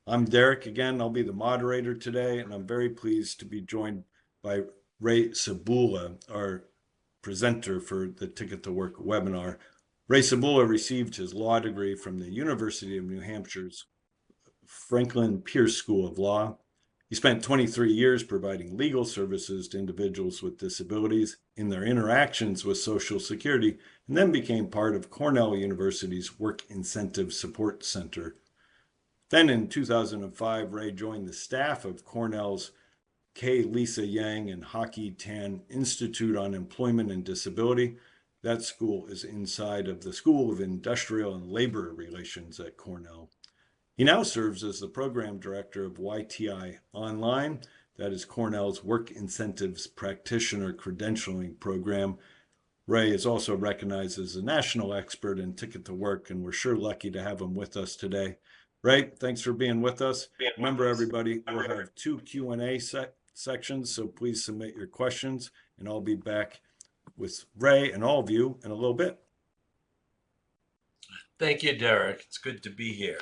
I'm Derek again. I'll be the moderator today, and I'm very pleased to be joined by Ray Cebula, our presenter for the Ticket to Work webinar. Ray Cebula received his law degree from the University of New Hampshire's Franklin Pierce School of Law. He spent 23 years providing legal services to individuals with disabilities in their interactions with Social Security, and then became part of Cornell University's Work Incentive Support Center. Then in 2005, Ray joined the staff of Cornell's K. Lisa Yang and Hockey Tan Institute on Employment and Disability. That school is inside of the School of Industrial and Labor Relations at Cornell. He now serves as the program director of YTI Online, that is Cornell's Work Incentives Practitioner Credentialing Program. Ray is also recognized as a national expert in Ticket to Work, and we're sure lucky to have him with us today. Ray, thanks for being with us. Remember, everybody, we'll have two Q&A sections, so please submit your questions, and I'll be back with Ray and all of you in a little bit. Thank you, Derek. It's good to be here.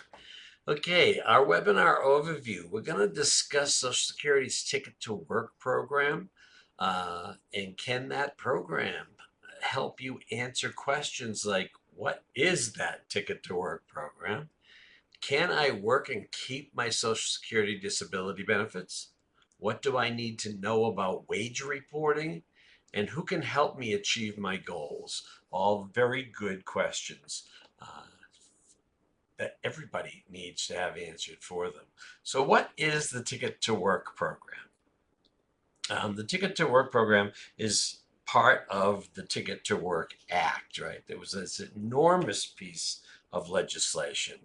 Okay, our webinar overview. We're going to discuss Social Security's Ticket to Work program. And can that program help you answer questions like, what is that Ticket to Work program? Can I work and keep my Social Security disability benefits? What do I need to know about wage reporting? And who can help me achieve my goals? All very good questions that everybody needs to have answered for them. So what is the Ticket to Work program? The Ticket to Work program is part of the Ticket to Work Act, right? There was this enormous piece of legislation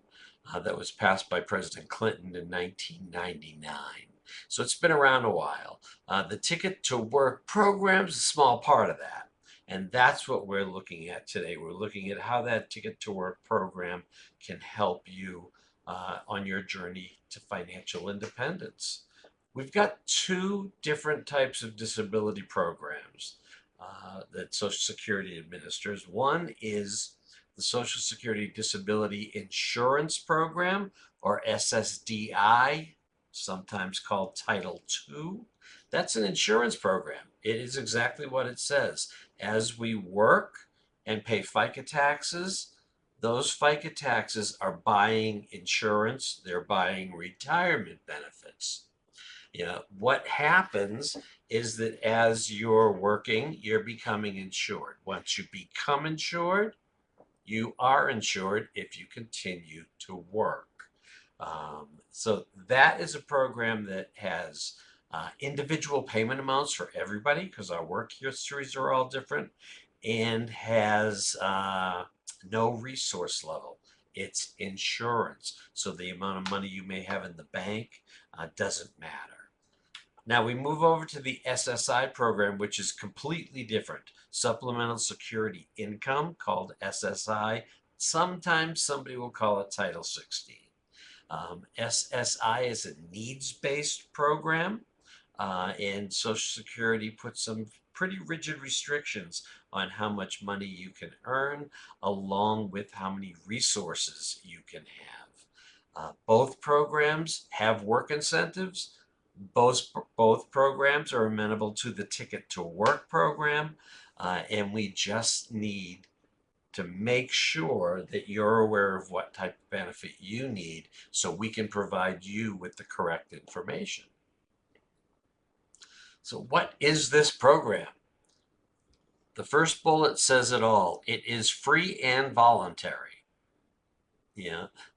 that was passed by President Clinton in 1999. So it's been around a while. The Ticket to Work program is a small part of that. And that's what we're looking at today. We're looking at how that Ticket to Work program can help you on your journey to financial independence. We've got two different types of disability programs that Social Security administers. One is the Social Security Disability Insurance Program, or SSDI, sometimes called Title II. That's an insurance program. It is exactly what it says. As we work and pay FICA taxes, those FICA taxes are buying insurance, they're buying retirement benefits. What happens is that as you're working, you're becoming insured. Once you become insured, you are insured if you continue to work. So that is a program that has individual payment amounts for everybody because our work histories are all different, and has no resource level. It's insurance. So the amount of money you may have in the bank doesn't matter. Now we move over to the SSI program, which is completely different. Supplemental Security Income, called SSI. Sometimes somebody will call it Title 16. SSI is a needs-based program, and Social Security puts some pretty rigid restrictions on how much money you can earn, along with how many resources you can have. Both programs have work incentives. Both programs are amenable to the Ticket to Work program, and we just need to make sure that you're aware of what type of benefit you need so we can provide you with the correct information. So what is this program? The first bullet says it all. It is free and voluntary.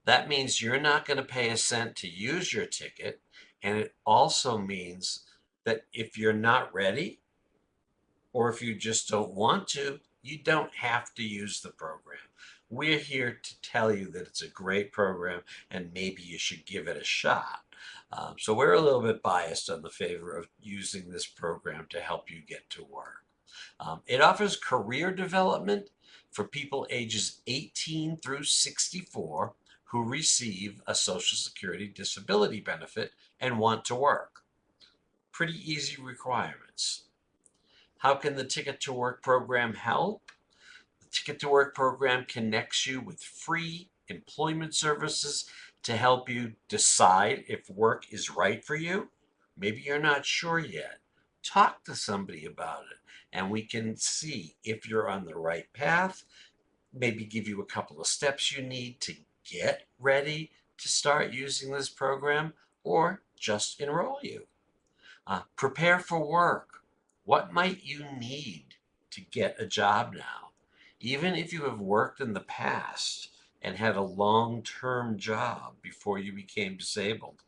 That means you're not going to pay a cent to use your ticket. And it also means that if you're not ready, or if you just don't want to, you don't have to use the program. We're here to tell you that it's a great program and maybe you should give it a shot. So we're a little bit biased on the favor of using this program to help you get to work. It offers career development for people ages 18 through 64 who receive a Social Security disability benefit and want to work. Pretty easy requirements. How can the Ticket to Work program help? The Ticket to Work program connects you with free employment services to help you decide if work is right for you. Maybe you're not sure yet. Talk to somebody about it, and we can see if you're on the right path, maybe give you a couple of steps you need to get ready to start using this program, or just enroll you. Prepare for work. What might you need to get a job now? Even if you have worked in the past and had a long-term job before you became disabled,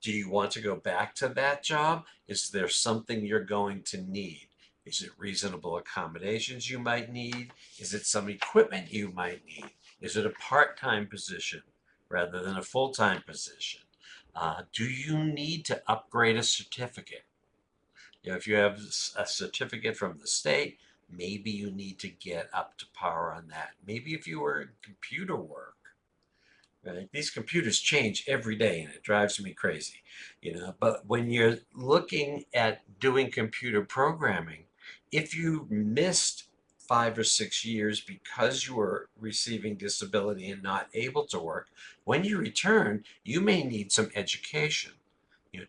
do you want to go back to that job? Is there something you're going to need? Is it reasonable accommodations you might need? Is it some equipment you might need? Is it a part-time position rather than a full-time position? Do you need to upgrade a certificate? If you have a certificate from the state, maybe you need to get up to par on that. Maybe if you were in computer work, right? These computers change every day and it drives me crazy, but when you're looking at doing computer programming, if you missed 5 or 6 years because you were receiving disability and not able to work, when you return, you may need some education,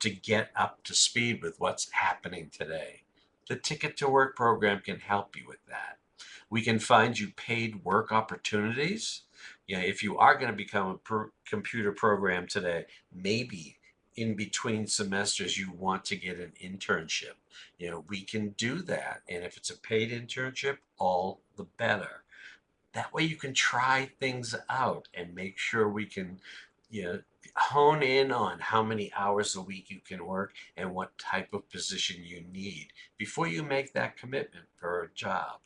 to get up to speed with what's happening today. The Ticket to Work program can help you with that. We can find you paid work opportunities. If you are going to become a computer program today, maybe in between semesters you want to get an internship. We can do that. And if it's a paid internship, all the better. That way you can try things out and make sure we can, hone in on how many hours a week you can work and what type of position you need before you make that commitment for a job,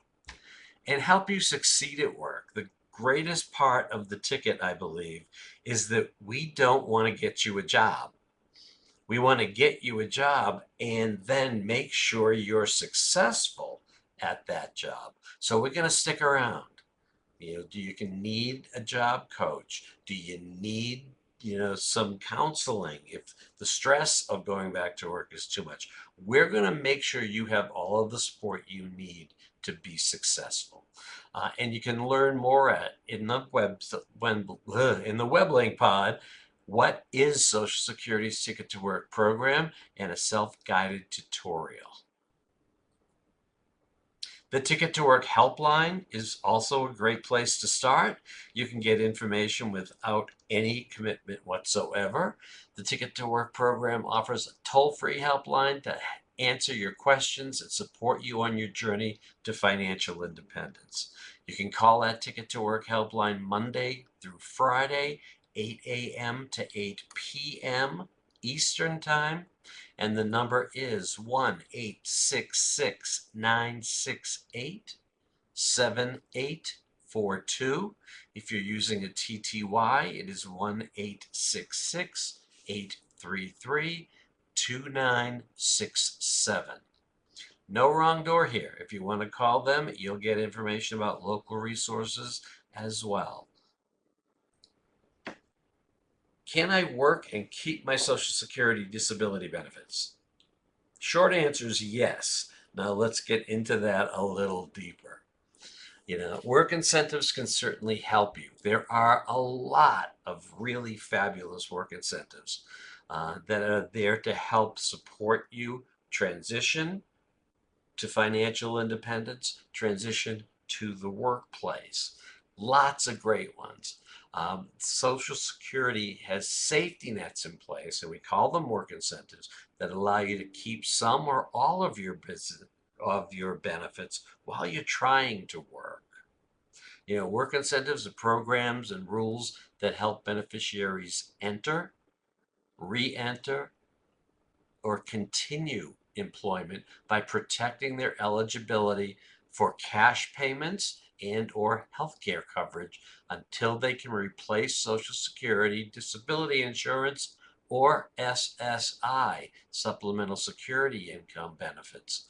and help you succeed at work. The greatest part of the ticket, I believe, is that we don't want to get you a job. We want to get you a job and then make sure you're successful at that job. So we're going to stick around. Do you need a job coach? Do you need, some counseling if the stress of going back to work is too much? We're going to make sure you have all of the support you need to be successful. And you can learn more in the web link pod. What is Social Security's Ticket to Work program, and a self-guided tutorial. The Ticket to Work helpline is also a great place to start. You can get information without any commitment whatsoever. The Ticket to Work program offers a toll-free helpline to answer your questions and support you on your journey to financial independence. You can call that Ticket to Work helpline Monday through Friday, 8 a.m. to 8 p.m. Eastern Time. And the number is 1-866-968-7842. If you're using a TTY, it is 1-866-833-2967. No wrong door here. If you want to call them, you'll get information about local resources as well. Can I work and keep my Social Security disability benefits? Short answer is yes. Now let's get into that a little deeper. Work incentives can certainly help you. There are a lot of really fabulous work incentives that are there to help support you transition to financial independence, transition to the workplace. Lots of great ones. Social Security has safety nets in place, and we call them work incentives, that allow you to keep some or all of your benefits while you're trying to work. Work incentives are programs and rules that help beneficiaries enter, re-enter, or continue employment by protecting their eligibility for cash payments and or healthcare coverage until they can replace Social Security disability insurance or SSI, supplemental security income benefits,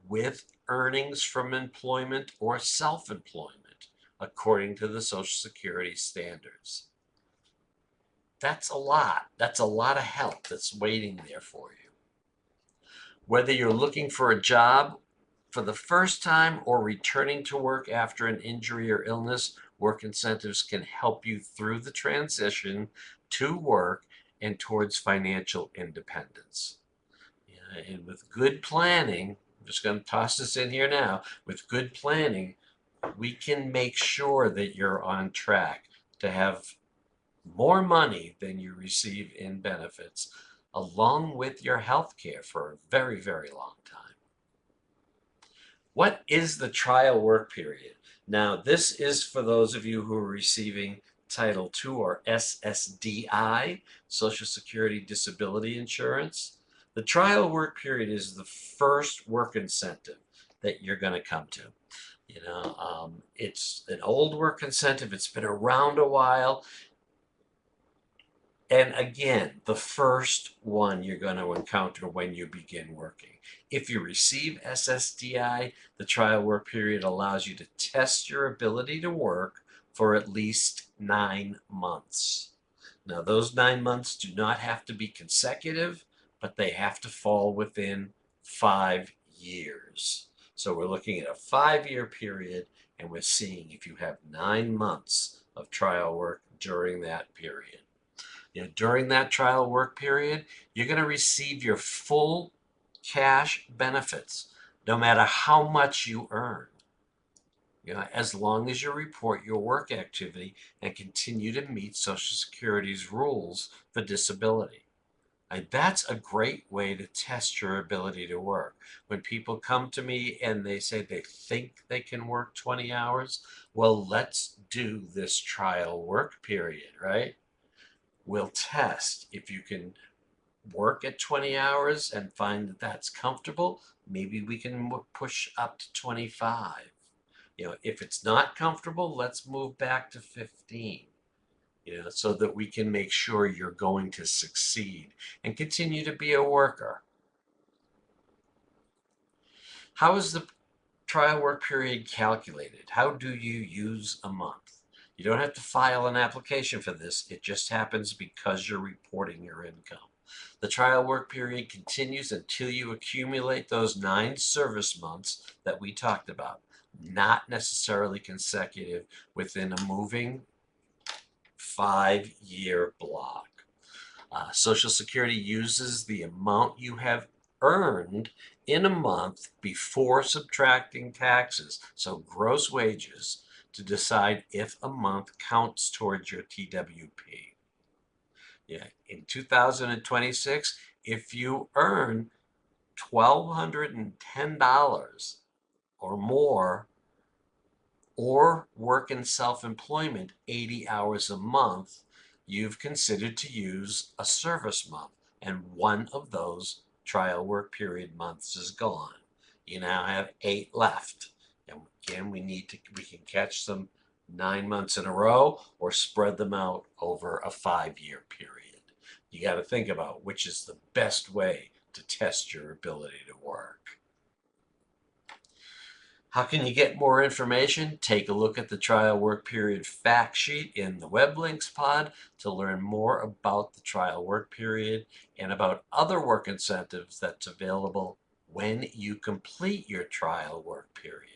with earnings from employment or self-employment according to the Social Security standards. That's a lot. That's a lot of help that's waiting there for you. Whether you're looking for a job for the first time or returning to work after an injury or illness, work incentives can help you through the transition to work and towards financial independence. Yeah, and with good planning, I'm just going to toss this in here now. With good planning, we can make sure that you're on track to have more money than you receive in benefits, along with your health care for a very, very long time. What is the trial work period? Now, this is for those of you who are receiving Title II or SSDI, Social Security Disability Insurance. The trial work period is the first work incentive that you're going to come to. It's an old work incentive. It's been around a while. And again, the first one you're going to encounter when you begin working. If you receive SSDI, the trial work period allows you to test your ability to work for at least 9 months. Now, those 9 months do not have to be consecutive, but they have to fall within 5 years. So we're looking at a 5-year period, and we're seeing if you have 9 months of trial work during that period. During that trial work period, you're going to receive your full cash benefits, no matter how much you earn. As long as you report your work activity and continue to meet Social Security's rules for disability. And that's a great way to test your ability to work. When people come to me and they say they think they can work 20 hours, well, let's do this trial work period, right? We'll test if you can work at 20 hours and find that that's comfortable. Maybe we can push up to 25. If it's not comfortable, let's move back to 15, so that we can make sure you're going to succeed and continue to be a worker. How is the trial work period calculated? How do you use a month? You don't have to file an application for this. It just happens because you're reporting your income. The trial work period continues until you accumulate those 9 service months that we talked about, not necessarily consecutive within a moving 5-year block. Social Security uses the amount you have earned in a month before subtracting taxes, so gross wages, to decide if a month counts towards your TWP. In 2026, if you earn $1,210 or more, or work in self-employment 80 hours a month, you've considered to use a service month, and one of those trial work period months is gone. You now have 8 left. And again, we can catch them 9 months in a row or spread them out over a 5-year period. You got to think about which is the best way to test your ability to work. How can you get more information? Take a look at the trial work period fact sheet in the web links pod to learn more about the trial work period and about other work incentives that's available when you complete your trial work period.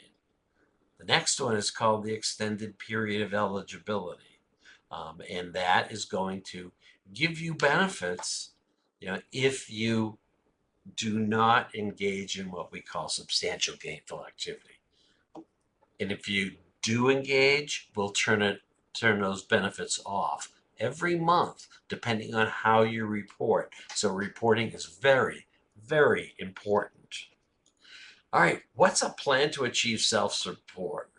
The next one is called the extended period of eligibility, and that is going to give you benefits, if you do not engage in what we call substantial gainful activity. And if you do engage, we'll turn those benefits off every month, depending on how you report. So reporting is very, very important. All right, what's a plan to achieve self-support?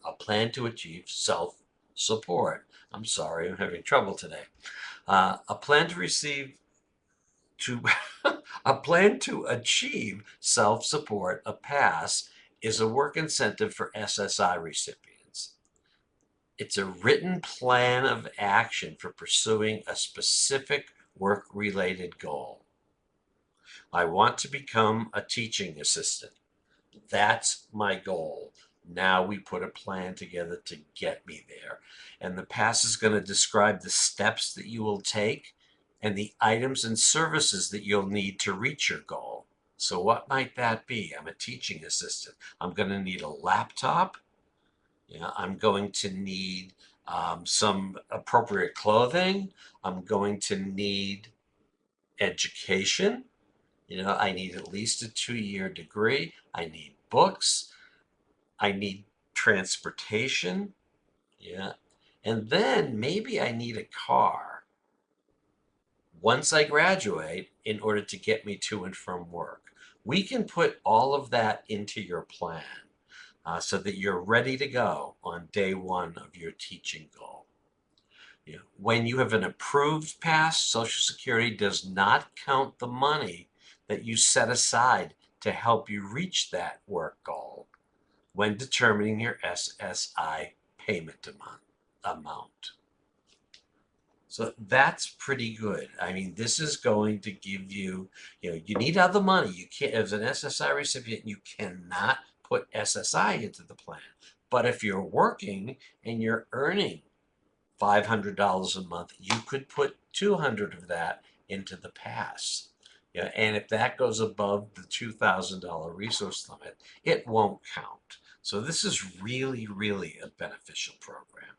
A plan to achieve self-support. I'm sorry, I'm having trouble today. A plan to achieve self-support, a PASS, is a work incentive for SSI recipients. It's a written plan of action for pursuing a specific work-related goal. I want to become a teaching assistant. That's my goal. Now we put a plan together to get me there. And the PASS is going to describe the steps that you will take and the items and services that you'll need to reach your goal. So what might that be? I'm a teaching assistant. I'm going to need a laptop. I'm going to need some appropriate clothing. I'm going to need education. I need at least a 2-year degree. I need books. I need transportation. Yeah. And then maybe I need a car once I graduate in order to get me to and from work. We can put all of that into your plan so that you're ready to go on day one of your teaching goal. When you have an approved pass, Social Security does not count the money that you set aside to help you reach that work goal when determining your SSI payment amount. So that's pretty good. I mean, this is going to give you, you need other money. You can't, as an SSI recipient, you cannot put SSI into the plan. But if you're working and you're earning $500 a month, you could put 200 of that into the pass. Yeah, and if that goes above the $2,000 resource limit, it won't count. So this is really, really a beneficial program.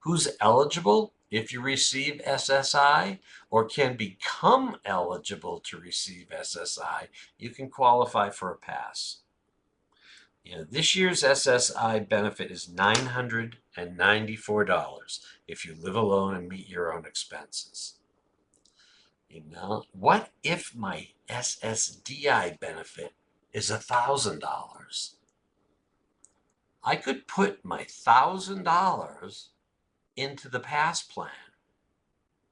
Who's eligible if you receive SSI or can become eligible to receive SSI? You can qualify for a pass. This year's SSI benefit is $994 if you live alone and meet your own expenses. What if my SSDI benefit is $1,000? I could put my $1,000 into the pass plan.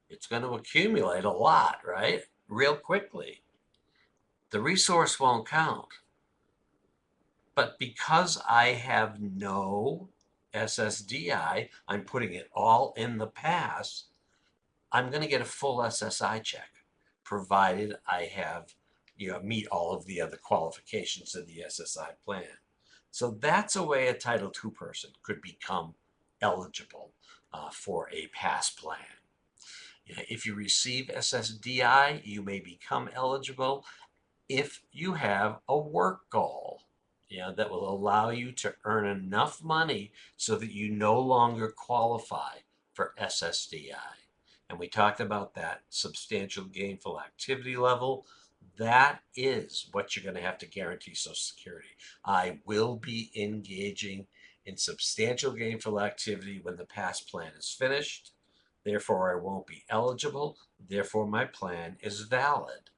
It's going to accumulate a lot, right? Real quickly. The resource won't count. But because I have no SSDI, I'm putting it all in the pass, I'm going to get a full SSI check, provided I have, meet all of the other qualifications of the SSI plan. So that's a way a Title II person could become eligible for a pass plan. If you receive SSDI, you may become eligible if you have a work goal. That will allow you to earn enough money so that you no longer qualify for SSDI. And we talked about that substantial gainful activity level. That is what you're going to have to guarantee Social Security. I will be engaging in substantial gainful activity when the pass plan is finished. Therefore, I won't be eligible. Therefore, my plan is valid.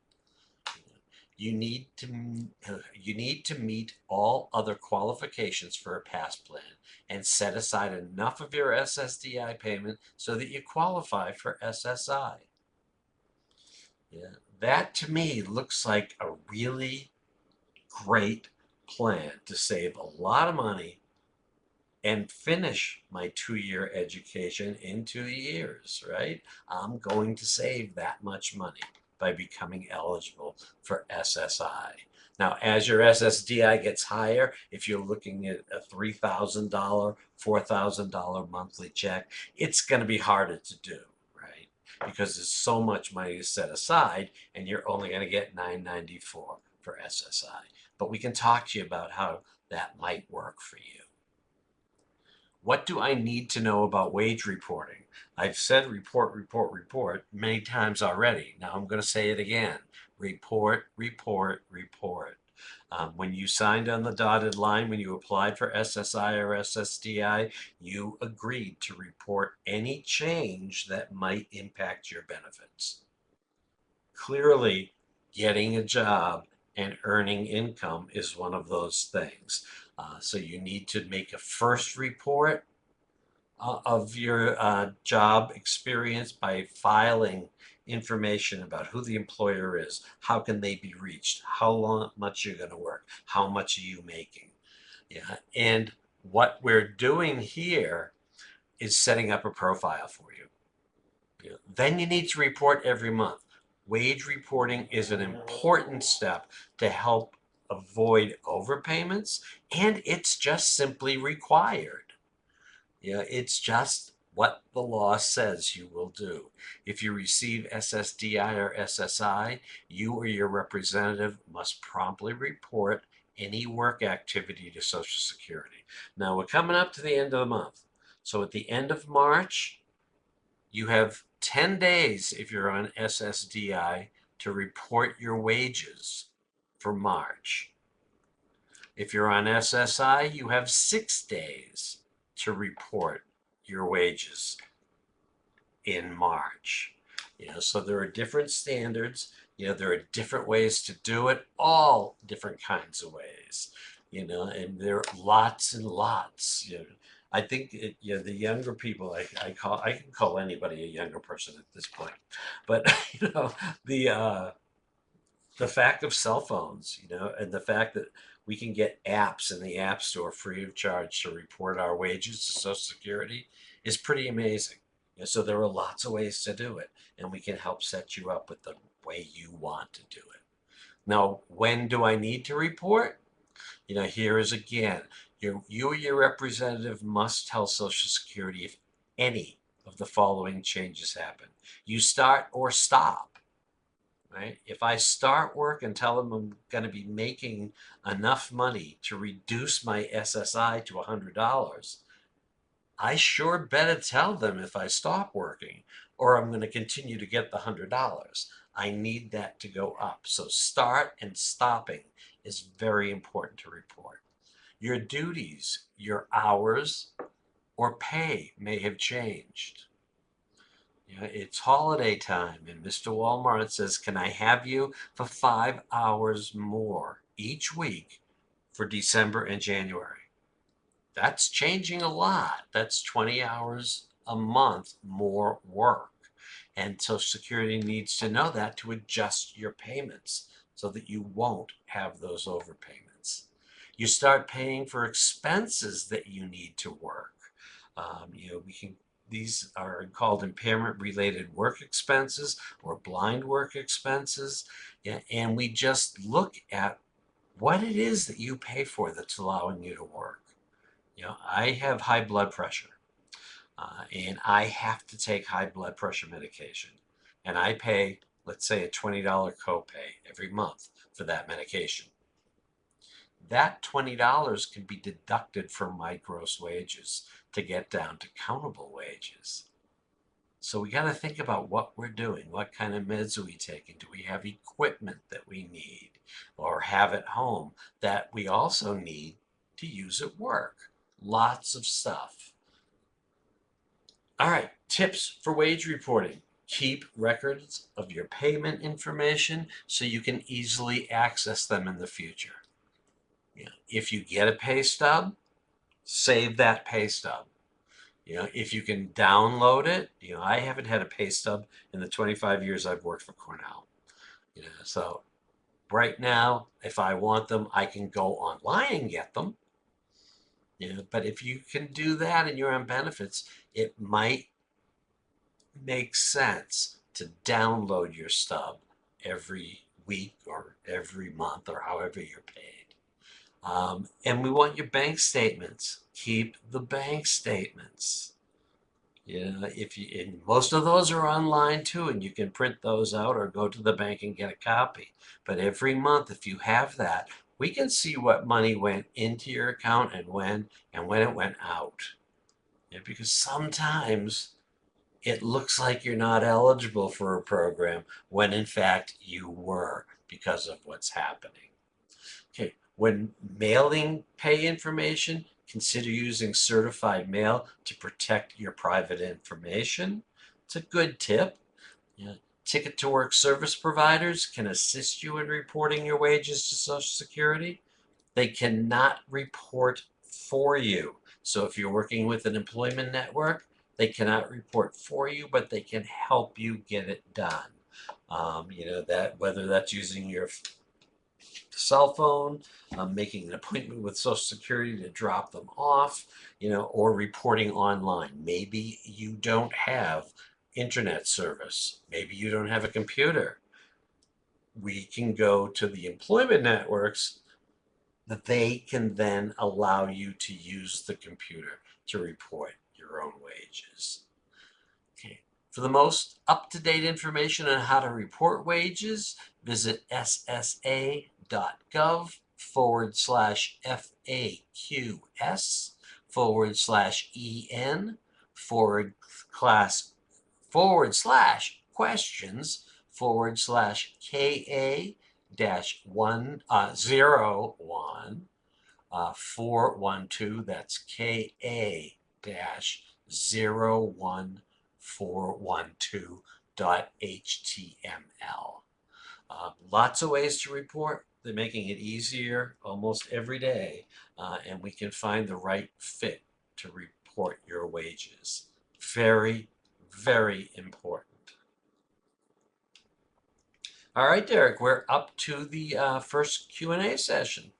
You need to meet all other qualifications for a pass plan and set aside enough of your SSDI payment so that you qualify for SSI. That to me looks like a really great plan to save a lot of money and finish my 2-year education in 2 years, right? I'm going to save that much money by becoming eligible for SSI. Now, as your SSDI gets higher, if you're looking at a $3,000, $4,000 monthly check, it's going to be harder to do, right? Because there's so much money to set aside, and you're only going to get $994 for SSI. But we can talk to you about how that might work for you. What do I need to know about wage reporting? I've said report, report, report many times already. Now I'm going to say it again. Report, report, report. When you signed on the dotted line, when you applied for SSI or SSDI, you agreed to report any change that might impact your benefits. Clearly, getting a job and earning income is one of those things. So you need to make a first report of your job experience by filing information about who the employer is, how can they be reached, how much you're going to work, how much are you making. And what we're doing here is setting up a profile for you. Then you need to report every month. Wage reporting is an important step to help avoid overpayments, and it's just simply required. It's just what the law says you will do. If you receive SSDI or SSI, you or your representative must promptly report any work activity to Social Security. Now we're coming up to the end of the month. So at the end of March, you have 10 days if you're on SSDI to report your wages for March. If you're on SSI, you have 6 days to report your wages in March. So there are different standards. There are different ways to do it, all different kinds of ways. And there are lots and lots. I think the younger people, I can call anybody a younger person at this point, but the the fact of cell phones, and the fact that we can get apps in the App Store free of charge to report our wages to Social Security is pretty amazing. So there are lots of ways to do it, and we can help set you up with the way you want to do it. Now, when do I need to report? Here is again, you or your representative must tell Social Security if any of the following changes happen. You start or stop. Right? If I start work and tell them I'm going to be making enough money to reduce my SSI to $100, I sure better tell them if I stop working or I'm going to continue to get the $100. I need that to go up. So start and stopping is very important to report. Your duties, your hours, or pay may have changed. It's holiday time, and Mr. Walmart says, can I have you for 5 hours more each week for December and January? That's changing a lot. That's 20 hours a month more work. And Social Security needs to know that to adjust your payments so that you won't have those overpayments. You start paying for expenses that you need to work. These are called impairment-related work expenses or blind work expenses. And we just look at what it is that you pay for that's allowing you to work. I have high blood pressure, and I have to take high blood pressure medication. And I pay, let's say, a $20 copay every month for that medication. That $20 can be deducted from my gross wages to get down to countable wages. So we got to think about what we're doing. What kind of meds are we taking? Do we have equipment that we need or have at home that we also need to use at work? Lots of stuff. All right, tips for wage reporting. Keep records of your payment information so you can easily access them in the future. If you get a pay stub, save that pay stub. If you can download it, I haven't had a pay stub in the 25 years I've worked for Cornell. So right now, if I want them, I can go online and get them. But if you can do that and you're on benefits, it might make sense to download your stub every week or every month or however you're paid. And we want your bank statements. Keep the bank statements. And most of those are online too, and you can print those out or go to the bank and get a copy. But every month, if you have that, we can see what money went into your account and when it went out. Because sometimes it looks like you're not eligible for a program when in fact you were because of what's happening. Okay, when mailing pay information, consider using certified mail to protect your private information. It's a good tip. Ticket to Work service providers can assist you in reporting your wages to Social Security. They cannot report for you. So if you're working with an employment network, they cannot report for you, but they can help you get it done. That whether that's using your cell phone, making an appointment with Social Security to drop them off, or reporting online. Maybe you don't have internet service. Maybe you don't have a computer. We can go to the employment networks that they can then allow you to use the computer to report your own wages. Okay. For the most up-to-date information on how to report wages, visit ssa.gov/FAQS /en /questions /ka -1 01 412. That's KA dash 01412.html. Lots of ways to report. They're making it easier almost every day, and we can find the right fit to report your wages. Very, very important. All right, Derek, we're up to the first Q&A session.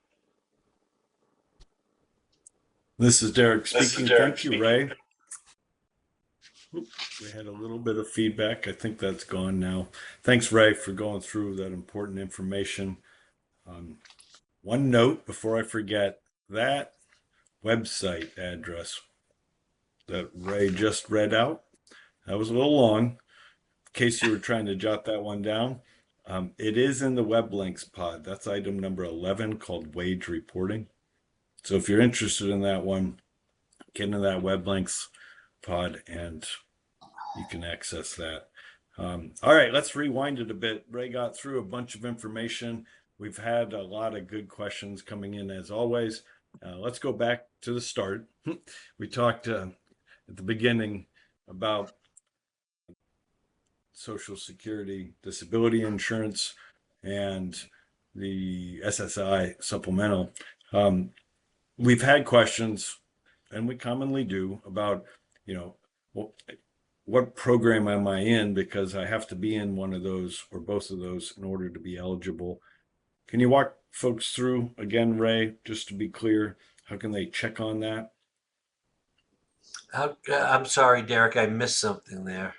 This is Derek speaking. Thank you, Ray. Oop, we had a little bit of feedback. I think that's gone now. Thanks, Ray, for going through that important information. One note before I forget, that website address that Ray just read out, that was a little long. In case you were trying to jot that one down, it is in the web links pod. That's item number 11 called wage reporting. So if you're interested in that one, get into that web links pod and you can access that. All right, let's rewind it a bit. Ray got through a bunch of information. We've had a lot of good questions coming in as always. Let's go back to the start. We talked at the beginning about Social Security disability insurance and the SSI supplemental. We've had questions, and we commonly do, about, well, what program am I in, because I have to be in one of those or both of those in order to be eligible. Can you walk folks through again, Ray, just to be clear, how can they check on that? I'm sorry, Derek, I missed something there.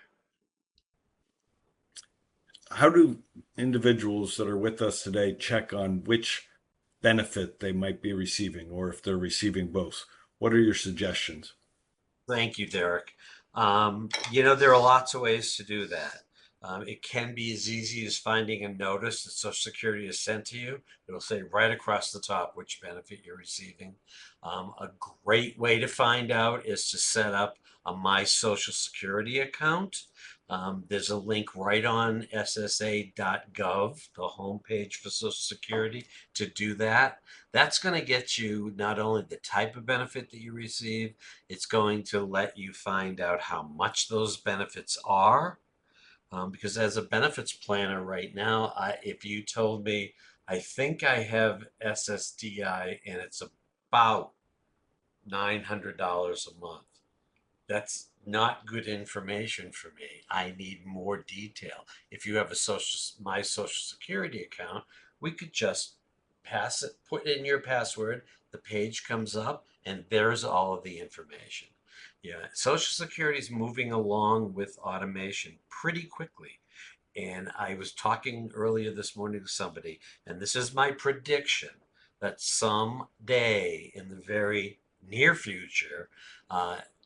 How do individuals that are with us today check on which benefit they might be receiving, or if they're receiving both? What are your suggestions? Thank you, Derek. There are lots of ways to do that. It can be as easy as finding a notice that Social Security has sent to you. It'll say right across the top which benefit you're receiving. A great way to find out is to set up a My Social Security account. There's a link right on ssa.gov, the homepage for Social Security, to do that. That's going to get you not only the type of benefit that you receive, it's going to let you find out how much those benefits are. Because as a benefits planner right now, if you told me, I think I have SSDI and it's about $900 a month, that's not good information for me. I need more detail. If you have my Social Security account, we could just pass it, put in your password, the page comes up, and there's all of the information. Yeah, Social Security is moving along with automation pretty quickly. And I was talking earlier this morning to somebody, and this is my prediction, that someday in the very near future,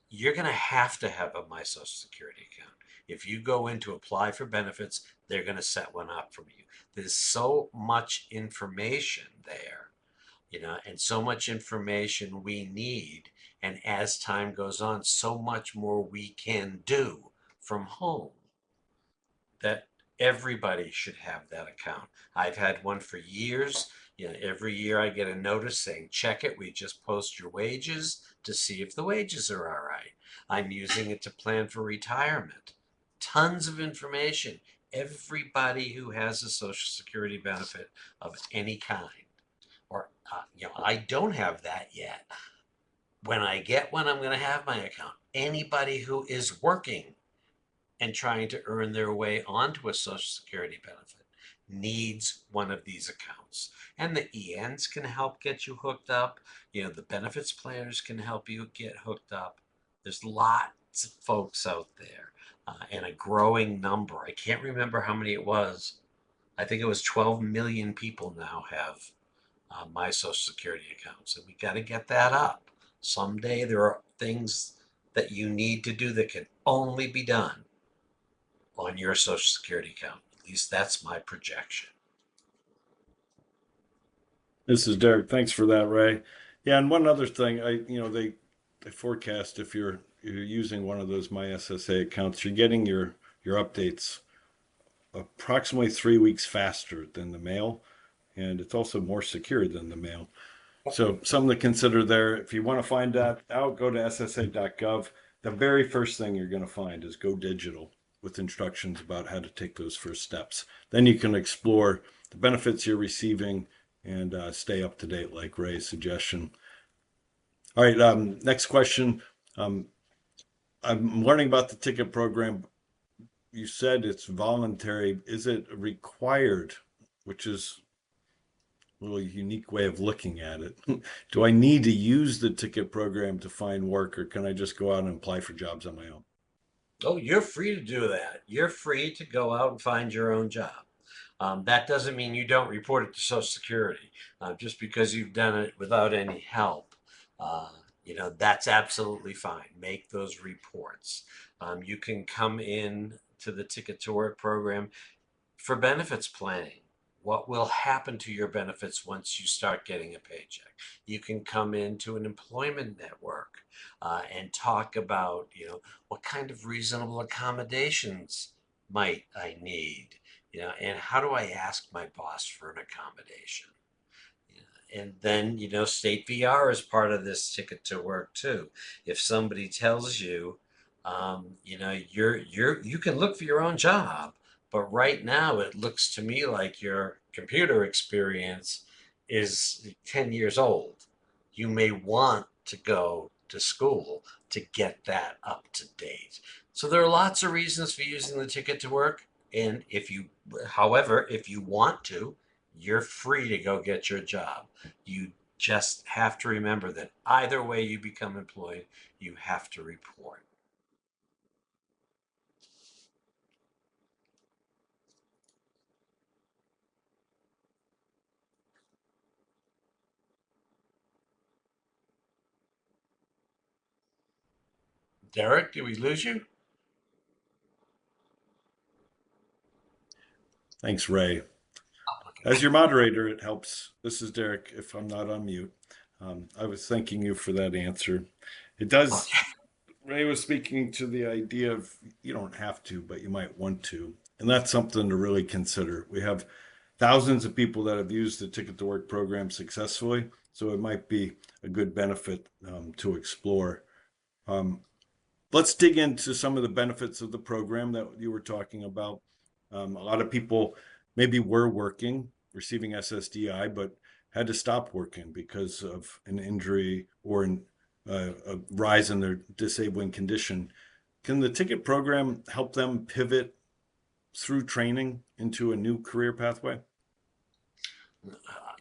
you're going to have a My Social Security account. If you go in to apply for benefits, they're going to set one up for you. There's so much information there, and so much information we need. And as time goes on, so much more we can do from home, that everybody should have that account. I've had one for years. Every year I get a notice saying, check it. We just post your wages to see if the wages are all right. I'm using it to plan for retirement. Tons of information. Everybody who has a Social Security benefit of any kind, or, I don't have that yet. When I get one, I'm going to have my account. Anybody who is working and trying to earn their way onto a Social Security benefit needs one of these accounts. And the ENs can help get you hooked up. The benefits planners can help you get hooked up. There's lots of folks out there, and a growing number. I can't remember how many it was. I think it was 12 million people now have My Social Security accounts, and we got to get that up. Someday there are things that you need to do that can only be done on your Social Security account. At least that's my projection. This is Derek. Thanks for that, Ray. Yeah, and one other thing, they I forecast if you're using one of those My SSA accounts, you're getting your updates approximately 3 weeks faster than the mail, and it's also more secure than the mail. So something to consider there. If you want to find that out, go to ssa.gov. The very first thing you're going to find is go digital with instructions about how to take those first steps. Then you can explore the benefits you're receiving and stay up to date, like Ray's suggestion. All right, next question. Um, I'm learning about the ticket program. You said it's voluntary. Is it required? Which is a little unique way of looking at it. Do I need to use the ticket program to find work, or can I just go out and apply for jobs on my own? Oh, you're free to do that. You're free to go out and find your own job. That doesn't mean you don't report it to Social Security just because you've done it without any help. Uh, that's absolutely fine. Make those reports. You can come in to the Ticket to Work program for benefits planning. What will happen to your benefits once you start getting a paycheck? You can come into an employment network and talk about, what kind of reasonable accommodations might I need, and how do I ask my boss for an accommodation? And then, state VR is part of this ticket to work too. If somebody tells you, you can look for your own job, but right now it looks to me like your computer experience is 10 years old. You may want to go to school to get that up to date. So there are lots of reasons for using the ticket to work. And however, if you want to, you're free to go get your job. You just have to remember that either way you become employed, you have to report. Derek, did we lose you? Thanks, Ray. Oh, As your moderator, it helps. This is Derek, if I'm not on mute. I was thanking you for that answer. It does, okay. Ray was speaking to the idea of you don't have to, but you might want to. And that's something to really consider. We have thousands of people that have used the Ticket to Work program successfully, so it might be a good benefit to explore. Um, let's dig into some of the benefits of the program that you were talking about. A lot of people maybe were working, receiving SSDI, but had to stop working because of an injury or a rise in their disabling condition. Can the ticket program help them pivot through training into a new career pathway?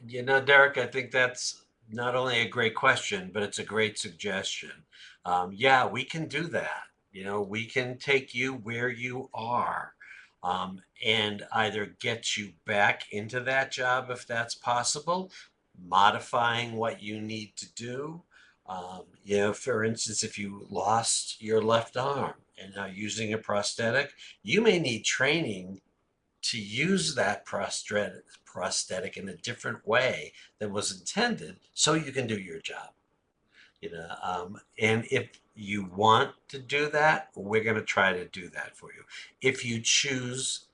Derek, I think that's not only a great question, but it's a great suggestion. Yeah, we can do that. We can take you where you are and either get you back into that job if that's possible, modifying what you need to do. For instance, if you lost your left arm and are using a prosthetic, you may need training to use that prosthetic in a different way than was intended so you can do your job. And if you want to do that, we're going to try to do that for you. If you choose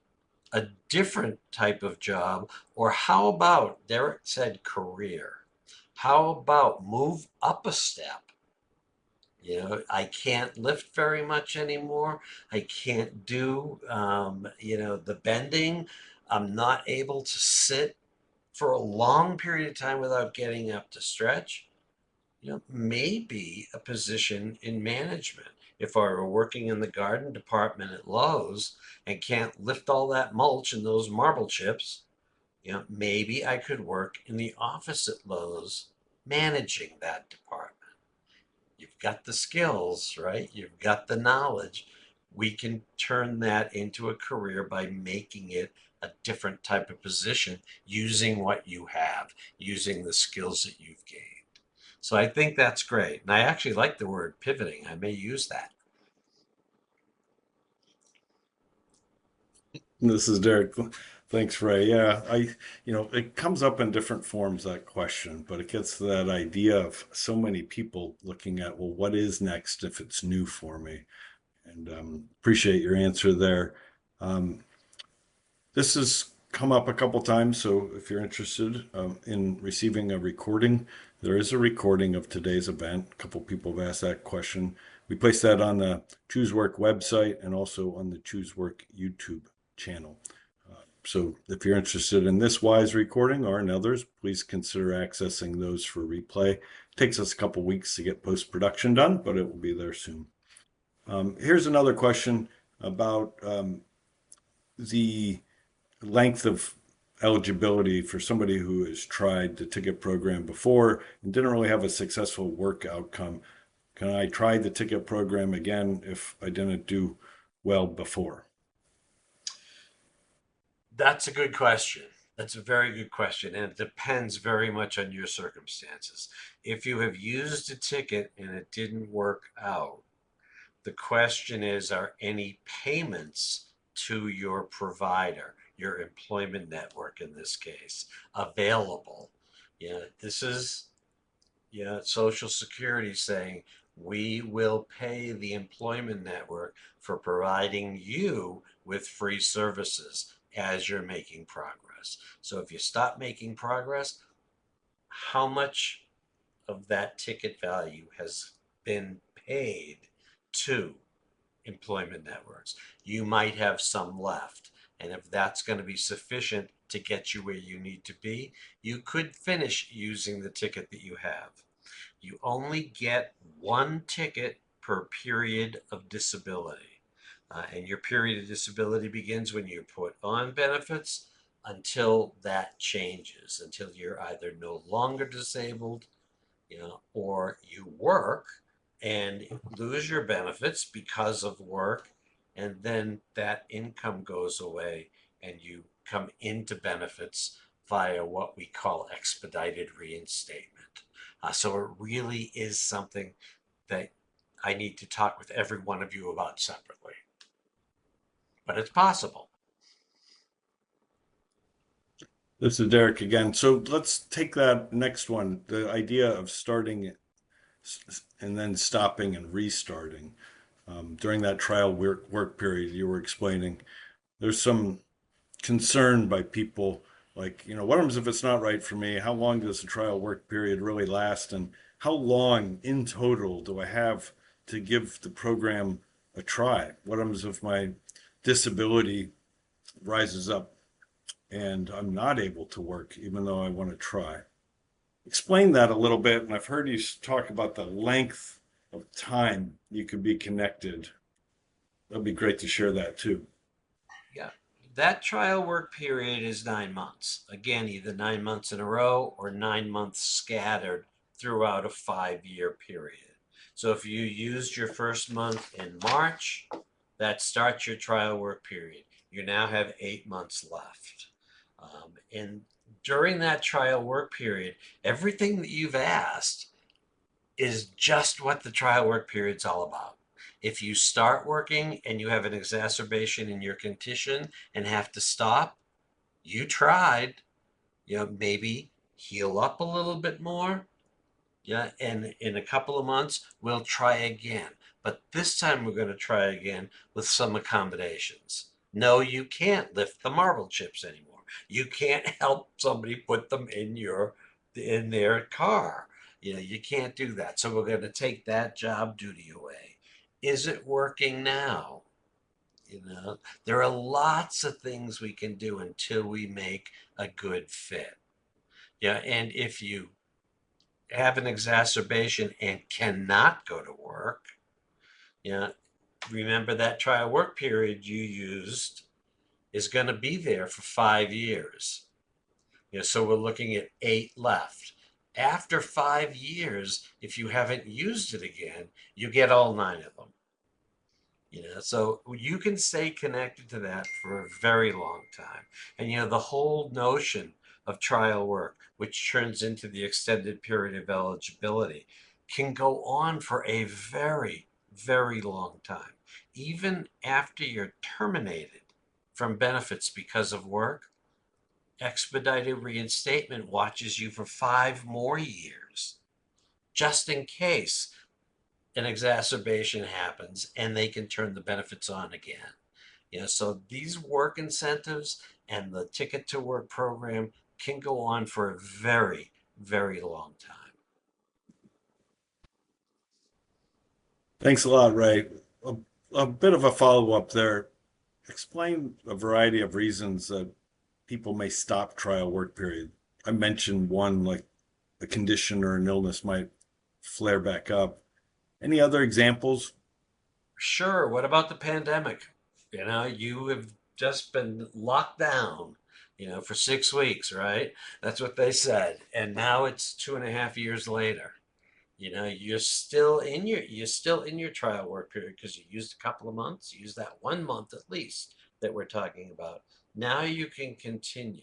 a different type of job, or how about, Derek said career, how about move up a step? I can't lift very much anymore. I can't do, the bending. I'm not able to sit for a long period of time without getting up to stretch. Maybe a position in management. If I were working in the garden department at Lowe's and can't lift all that mulch and those marble chips, maybe I could work in the office at Lowe's managing that department. You've got the skills, right? You've got the knowledge. We can turn that into a career by making it a different type of position using what you have, using the skills that you've gained. So I think that's great. And I actually like the word pivoting. I may use that. This is Derek. Thanks, Ray. Yeah, it comes up in different forms, that question, but it gets to that idea of so many people looking at, well, what is next if it's new for me? And appreciate your answer there. Um, this has come up a couple times, so if you're interested in receiving a recording, there is a recording of today's event. A couple people have asked that question. We place that on the ChooseWork website and also on the ChooseWork YouTube channel. So if you're interested in this WISE recording or in others, please consider accessing those for replay. It takes us a couple weeks to get post-production done, but it will be there soon. Here's another question about the length of eligibility for somebody who has tried the ticket program before and didn't really have a successful work outcome. Can I try the ticket program again if I didn't do well before? That's a good question. That's a very good question, and it depends very much on your circumstances. If you have used a ticket and it didn't work out, the question is, are any payments to your provider, your employment network in this case, available? This is Social Security saying we will pay the employment network for providing you with free services as you're making progress. So if you stop making progress, how much of that ticket value has been paid to employment networks? You might have some left. And if that's going to be sufficient to get you where you need to be, you could finish using the ticket that you have. You only get one ticket per period of disability. And your period of disability begins when you put on benefits until that changes, until you're either no longer disabled, or you work and lose your benefits because of work, and then that income goes away and you come into benefits via what we call expedited reinstatement. So it really is something that I need to talk with every one of you about separately, but it's possible. This is Derek again. So let's take that next one, the idea of starting and then stopping and restarting. During that trial work period you were explaining, there's some concern by people like, what happens if it's not right for me? How long does the trial work period really last? And how long in total do I have to give the program a try? What happens if my disability rises up and I'm not able to work even though I want to try? Explain that a little bit. And I've heard you talk about the length of time you could be connected. That'd be great to share that too. Yeah. That trial work period is 9 months. Again, either 9 months in a row or 9 months scattered throughout a 5-year period. So if you used your first month in March, that starts your trial work period. You now have 8 months left. And during that trial work period, everything that you've asked is just what the trial work period's all about. If you start working and you have an exacerbation in your condition and have to stop, you tried, maybe heal up a little bit more. Yeah, and in a couple of months, we'll try again. But this time we're going to try again with some accommodations. No, you can't lift the marble chips anymore. You can't help somebody put them in their car. You can't do that. So we're going to take that job duty away. Is it working now? There are lots of things we can do until we make a good fit. Yeah, and if you have an exacerbation and cannot go to work, remember that trial work period you used is going to be there for 5 years. So we're looking at 8 left. After 5 years, if you haven't used it again, you get all 9 of them. So you can stay connected to that for a very long time. And the whole notion of trial work, which turns into the extended period of eligibility, can go on for a very, very long time. Even after you're terminated from benefits because of work, expedited reinstatement watches you for 5 more years, just in case an exacerbation happens and they can turn the benefits on again. So these work incentives and the Ticket to Work program can go on for a very, very long time. Thanks a lot, Ray. A, a bit of a follow-up there. Explain a variety of reasons that people may stop trial work period. I mentioned one, like a condition or an illness might flare back up. Any other examples? Sure, what about the pandemic? You have just been locked down, for 6 weeks, right? That's what they said. And now it's 2.5 years later. You're still in your trial work period because you used a couple of months, you used that 1 month at least that we're talking about. Now you can continue.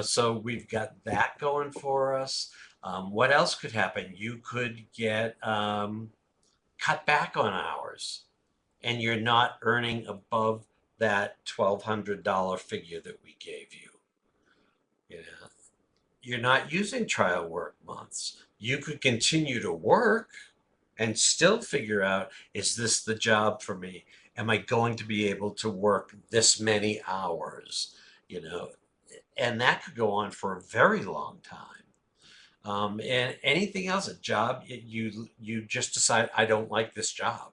So we've got that going for us. What else could happen? You could get cut back on hours and you're not earning above that $1,200 figure that we gave you. You know, you're not using trial work months. You could continue to work and still figure out, is this the job for me? Am I going to be able to work this many hours? You know, and that could go on for a very long time. And anything else, a job, you just decide, I don't like this job.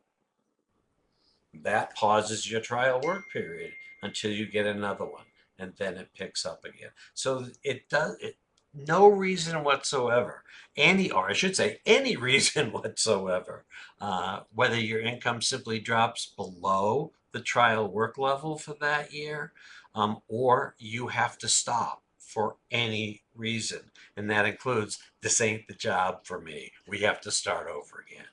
That pauses your trial work period until you get another one, and then it picks up again. So it does it, no reason whatsoever, or I should say, any reason whatsoever, whether your income simply drops below the trial work level for that year, or you have to stop for any reason. And that includes, this ain't the job for me. We have to start over again.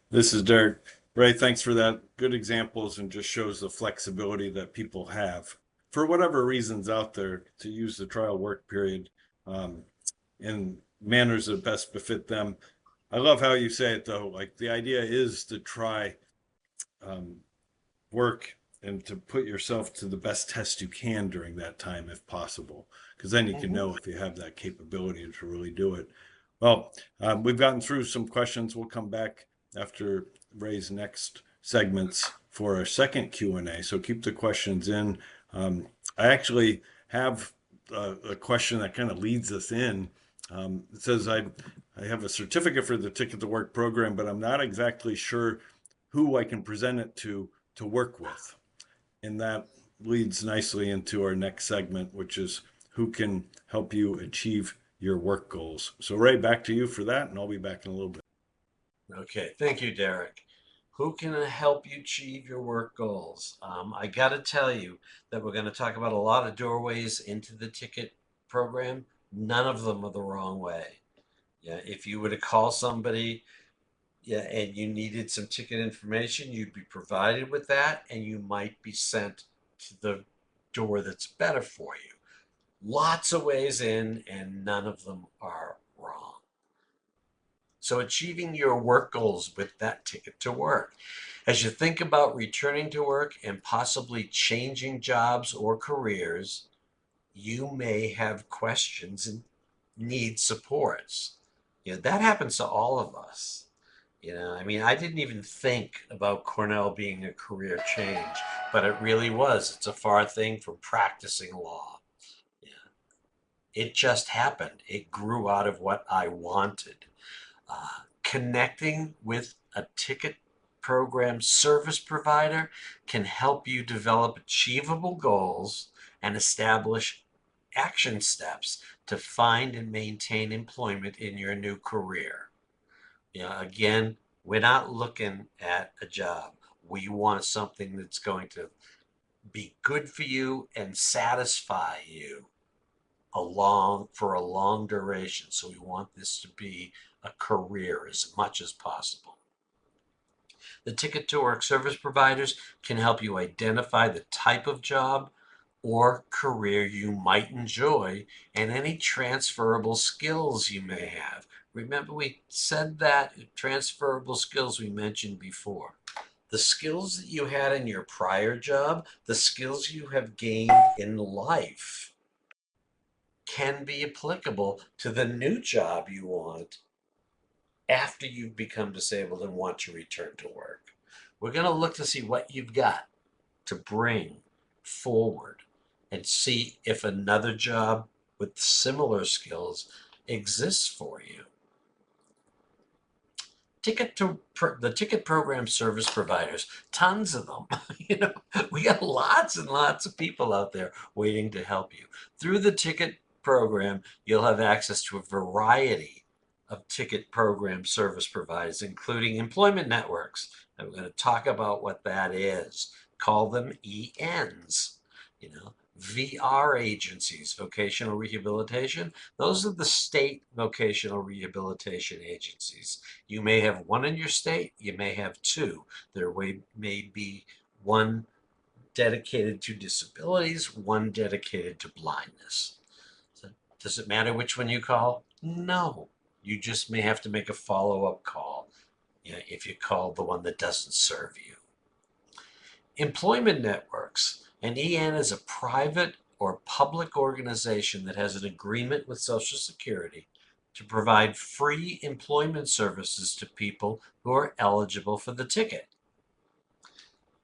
This is Derek. Ray, thanks for that. Good examples and just shows the flexibility that people have for whatever reasons out there to use the trial work period in manners that best befit them. I love how you say it though. Like the idea is to try work and to put yourself to the best test you can during that time if possible, because then you can know if you have that capability to really do it. Well, we've gotten through some questions. We'll come back after Ray's next segments for our second Q&A. So keep the questions in. I actually have a question that kind of leads us in. It says, I have a certificate for the Ticket to Work program, but I'm not exactly sure who I can present it to work with. And that leads nicely into our next segment, which is who can help you achieve your work goals. So Ray, back to you for that, and I'll be back in a little bit. Okay, thank you, Derek. Who can help you achieve your work goals? I got to tell you that we're going to talk about a lot of doorways into the ticket program. None of them are the wrong way. Yeah, if you were to call somebody, yeah, and you needed some ticket information, you'd be provided with that, and you might be sent to the door that's better for you. Lots of ways in, and none of them are wrong. So achieving your work goals with that Ticket to Work. As you think about returning to work and possibly changing jobs or careers, you may have questions and need supports. That happens to all of us. I didn't even think about Cornell being a career change, but it really was. It's a far thing from practicing law. Yeah. It just happened. It grew out of what I wanted. Connecting with a ticket program service provider can help you develop achievable goals and establish action steps to find and maintain employment in your new career. Again, we're not looking at a job. We want something that's going to be good for you and satisfy you for a long duration. So we want this to be a career as much as possible. The Ticket to Work service providers can help you identify the type of job or career you might enjoy and any transferable skills you may have. Remember, we said that transferable skills we mentioned before. The skills that you had in your prior job, the skills you have gained in life can be applicable to the new job you want after you've become disabled and want to return to work. We're going to look to see what you've got to bring forward and see if another job with similar skills exists for you. The ticket program service providers, tons of them. We got lots and lots of people out there waiting to help you. Through the ticket program, you'll have access to a variety of ticket program service providers, including employment networks. And we're going to talk about what that is. Call them ENs. VR agencies, vocational rehabilitation. Those are the state vocational rehabilitation agencies. You may have one in your state, you may have two. There may be one dedicated to disabilities, one dedicated to blindness. So does it matter which one you call? No. You just may have to make a follow-up call if you call the one that doesn't serve you. Employment networks. An EN is a private or public organization that has an agreement with Social Security to provide free employment services to people who are eligible for the ticket.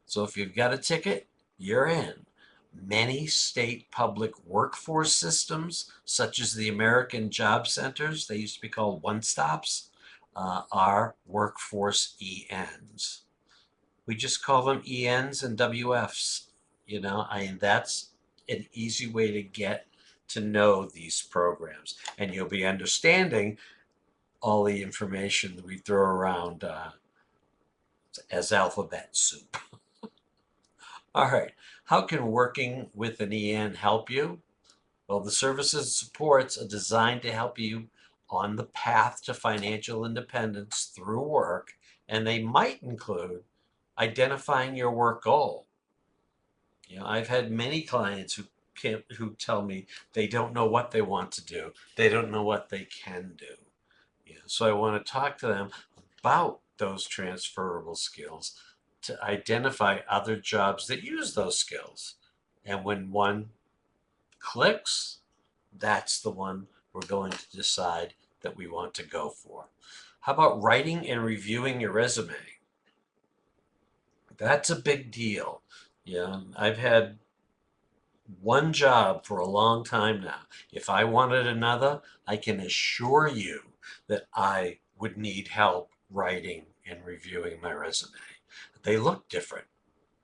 So if you've got a ticket, you're in. Many state public workforce systems, such as the American Job Centers, they used to be called one-stops, are workforce ENs. We just call them ENs and WFs. That's an easy way to get to know these programs. And you'll be understanding all the information that we throw around as alphabet soup. All right, how can working with an EN help you? Well, the services and supports are designed to help you on the path to financial independence through work, and they might include identifying your work goal. I've had many clients who tell me they don't know what they want to do. They don't know what they can do. So I want to talk to them about those transferable skills to identify other jobs that use those skills. And when one clicks, that's the one we're going to decide that we want to go for. How about writing and reviewing your resume? That's a big deal. I've had one job for a long time now. If I wanted another, I can assure you that I would need help writing and reviewing my resume. They look different.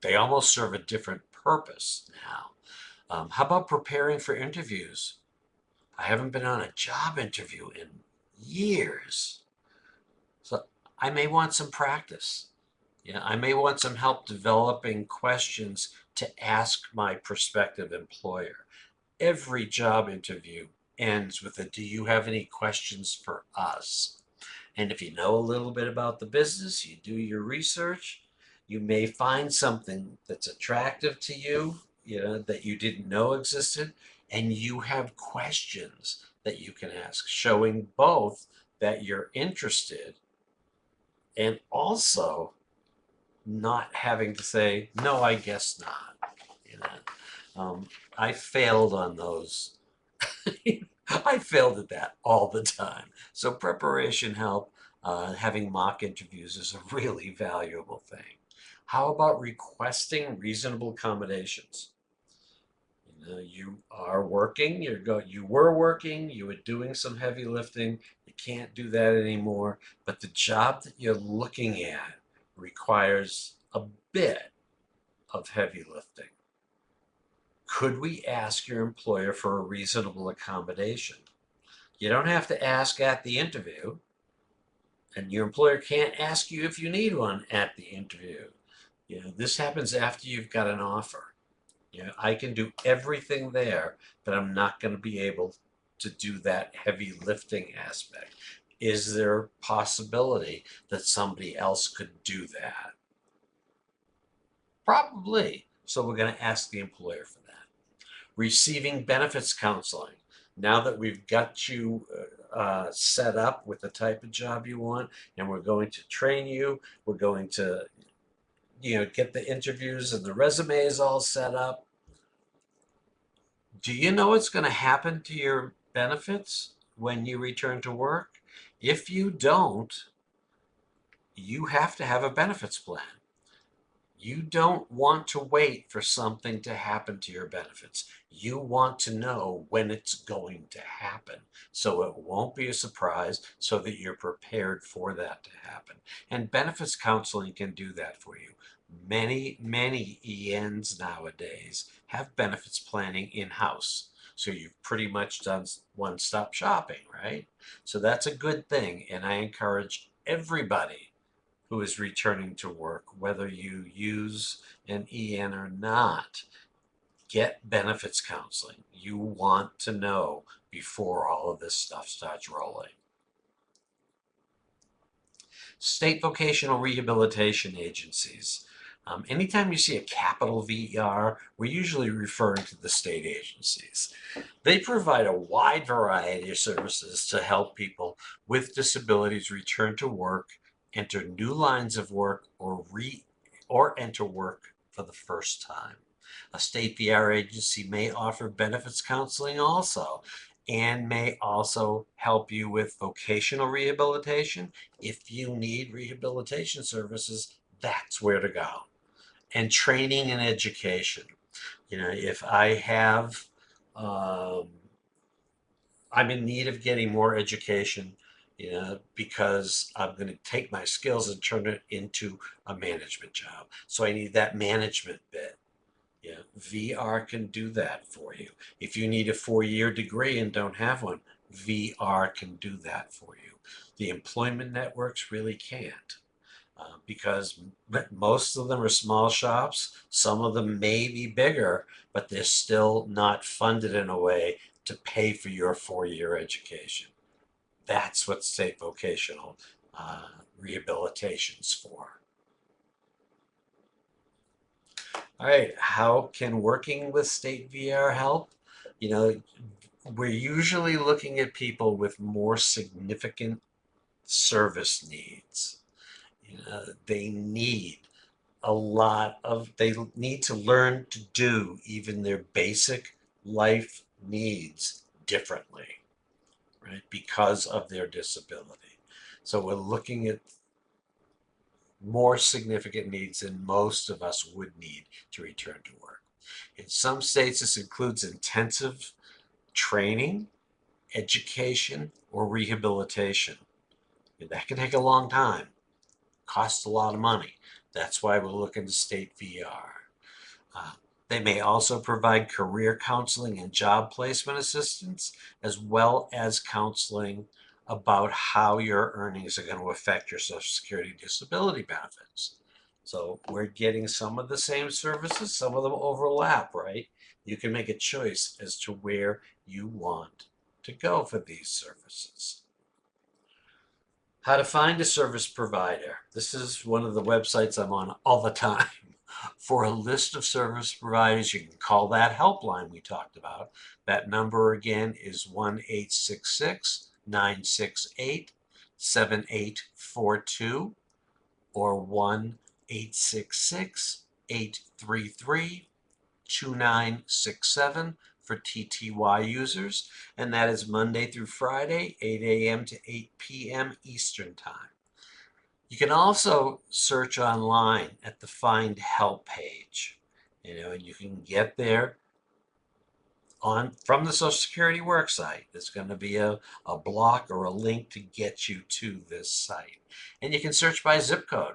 They almost serve a different purpose now. How about preparing for interviews? I haven't been on a job interview in years. So I may want some practice. I may want some help developing questions to ask my prospective employer. Every job interview ends with a "Do you have any questions for us?" And if you know a little bit about the business, you do your research, you may find something that's attractive to you, that you didn't know existed, and you have questions that you can ask, showing both that you're interested and also not having to say, "No, I guess not." I failed on those. I failed at that all the time. So preparation help, having mock interviews is a really valuable thing. How about requesting reasonable accommodations? You are working, you were working, you were doing some heavy lifting, you can't do that anymore, but the job that you're looking at requires a bit of heavy lifting. Could we ask your employer for a reasonable accommodation? You don't have to ask at the interview, and your employer can't ask you if you need one at the interview. This happens after you've got an offer. I can do everything there, but I'm not going to be able to do that heavy lifting aspect. Is there a possibility that somebody else could do that? Probably. So we're going to ask the employer for that. Receiving benefits counseling. Now that we've got you set up with the type of job you want, and we're going to train you, we're going to get the interviews and the resumes all set up. Do you know what's going to happen to your benefits when you return to work? If you don't, you have to have a benefits plan. You don't want to wait for something to happen to your benefits. You want to know when it's going to happen so it won't be a surprise, so that you're prepared for that to happen. And benefits counseling can do that for you. Many ENs nowadays have benefits planning in-house. So you've pretty much done one-stop shopping, right? So that's a good thing. And I encourage everybody who is returning to work, whether you use an EN or not, get benefits counseling. You want to know before all of this stuff starts rolling. State vocational rehabilitation agencies. Anytime you see a capital VER, we're usually referring to the state agencies. They provide a wide variety of services to help people with disabilities return to work, enter new lines of work, or enter work for the first time. A state VR agency may offer benefits counseling also, and may also help you with vocational rehabilitation. If you need rehabilitation services, that's where to go. And training and education. If um, I'm in need of getting more education, because I'm going to take my skills and turn it into a management job. So I need that management bit. Yeah, VR can do that for you. If you need a 4-year degree and don't have one, VR can do that for you. The employment networks really can't, because most of them are small shops. Some of them may be bigger, but they're still not funded in a way to pay for your 4-year education. That's what state vocational rehabilitation's for. All right, how can working with state VR help? You know, we're usually looking at people with more significant service needs. They need to learn to do even their basic life needs differently, right? Because of their disability. So we're looking at more significant needs than most of us would need to return to work. In some states, this includes intensive training, education, or rehabilitation. That can take a long time, costs a lot of money. That's why we're looking to state VR. Uh, they may also provide career counseling and job placement assistance, as well as counseling about how your earnings are going to affect your Social Security disability benefits. So we're getting some of the same services, some of them overlap, right? You can make a choice as to where you want to go for these services. How to find a service provider. This is one of the websites I'm on all the time. For a list of service providers, you can call that helpline we talked about. That number again is 1-866-968-7842 or 1-866-833-2967 for TTY users. And that is Monday through Friday, 8 a.m. to 8 p.m. Eastern Time. You can also search online at the Find Help page, and you can get there from the Social Security worksite. There's going to be a block or a link to get you to this site. And you can search by zip code.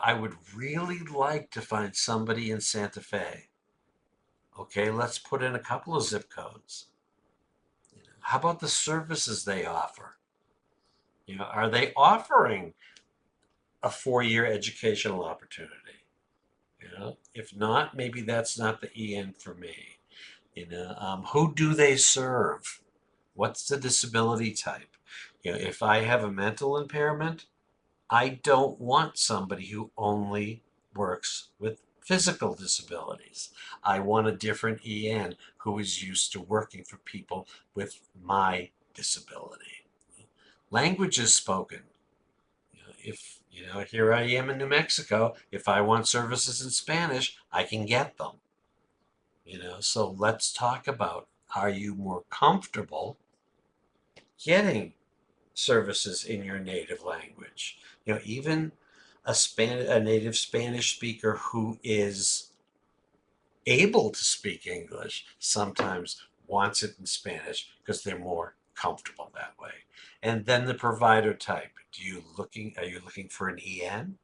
I would really like to find somebody in Santa Fe. Okay, let's put in a couple of zip codes. How about the services they offer? Are they offering a 4-year educational opportunity? If not, maybe that's not the EN for me. Who do they serve? What's the disability type? If I have a mental impairment, I don't want somebody who only works with physical disabilities. I want a different EN who is used to working for people with my disability. Language is spoken. If You know, here I am in New Mexico. If I want services in Spanish, I can get them. You know, so let's talk about, are you more comfortable getting services in your native language? You know, even a native Spanish speaker who is able to speak English sometimes wants it in Spanish because they're more comfortable that way. And then the provider type. Are you looking for an EN?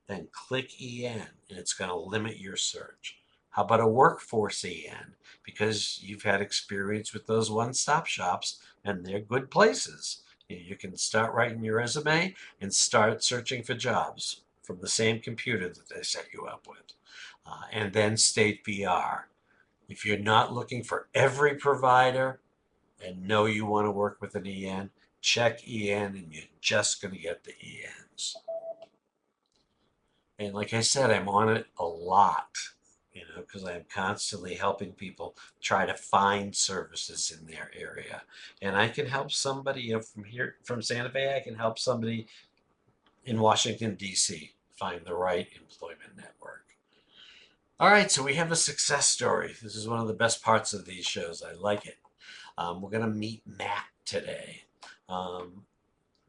Then click EN and it's going to limit your search. How about a workforce EN? Because you've had experience with those one-stop shops and they're good places. You can start writing your resume and start searching for jobs from the same computer that they set you up with. And then state VR. If you're not looking for every provider and know you want to work with an EN, check EN and you're just going to get the ENs. And like I said, I'm on it a lot, you know, because I'm constantly helping people try to find services in their area. And I can help somebody, you know, from here, from Santa Fe, I can help somebody in Washington, D.C. find the right employment network. All right, so we have a success story. This is one of the best parts of these shows. I like it. We're going to meet Matt today. Um,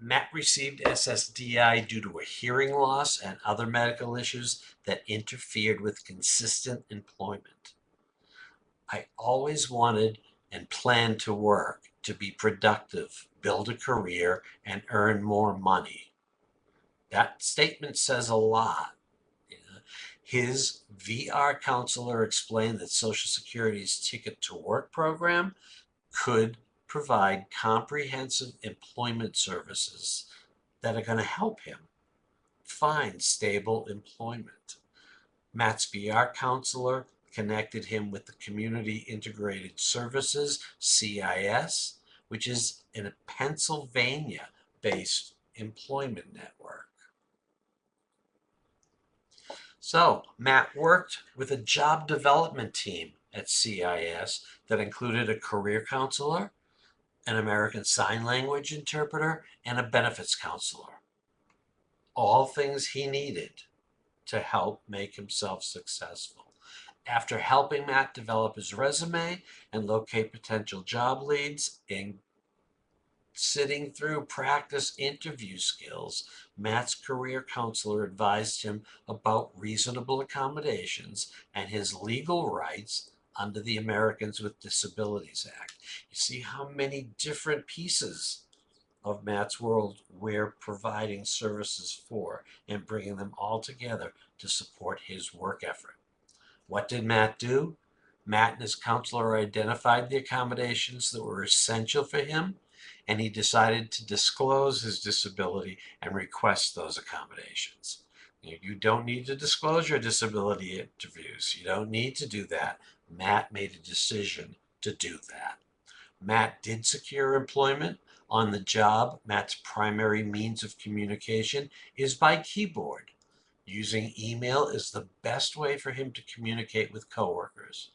Matt received SSDI due to a hearing loss and other medical issues that interfered with consistent employment. I always wanted and planned to work, to be productive, build a career, and earn more money. That statement says a lot. You know, his VR counselor explained that Social Security's Ticket to Work program could provide comprehensive employment services that are going to help him find stable employment. Matt's VR counselor connected him with the Community Integrated Services, CIS, which is a Pennsylvania based employment network. So, Matt worked with a job development team at CIS that included a career counselor, an American Sign Language interpreter, and a benefits counselor. All things he needed to help make himself successful. After helping Matt develop his resume and locate potential job leads and sitting through practice interview skills, Matt's career counselor advised him about reasonable accommodations and his legal rights under the Americans with Disabilities Act. You see how many different pieces of Matt's world we're providing services for and bringing them all together to support his work effort. What did Matt do? Matt and his counselor identified the accommodations that were essential for him, and he decided to disclose his disability and request those accommodations. You don't need to disclose your disability interviews. You don't need to do that. Matt made a decision to do that. Matt did secure employment on the job. Matt's primary means of communication is by keyboard. Using email is the best way for him to communicate with coworkers.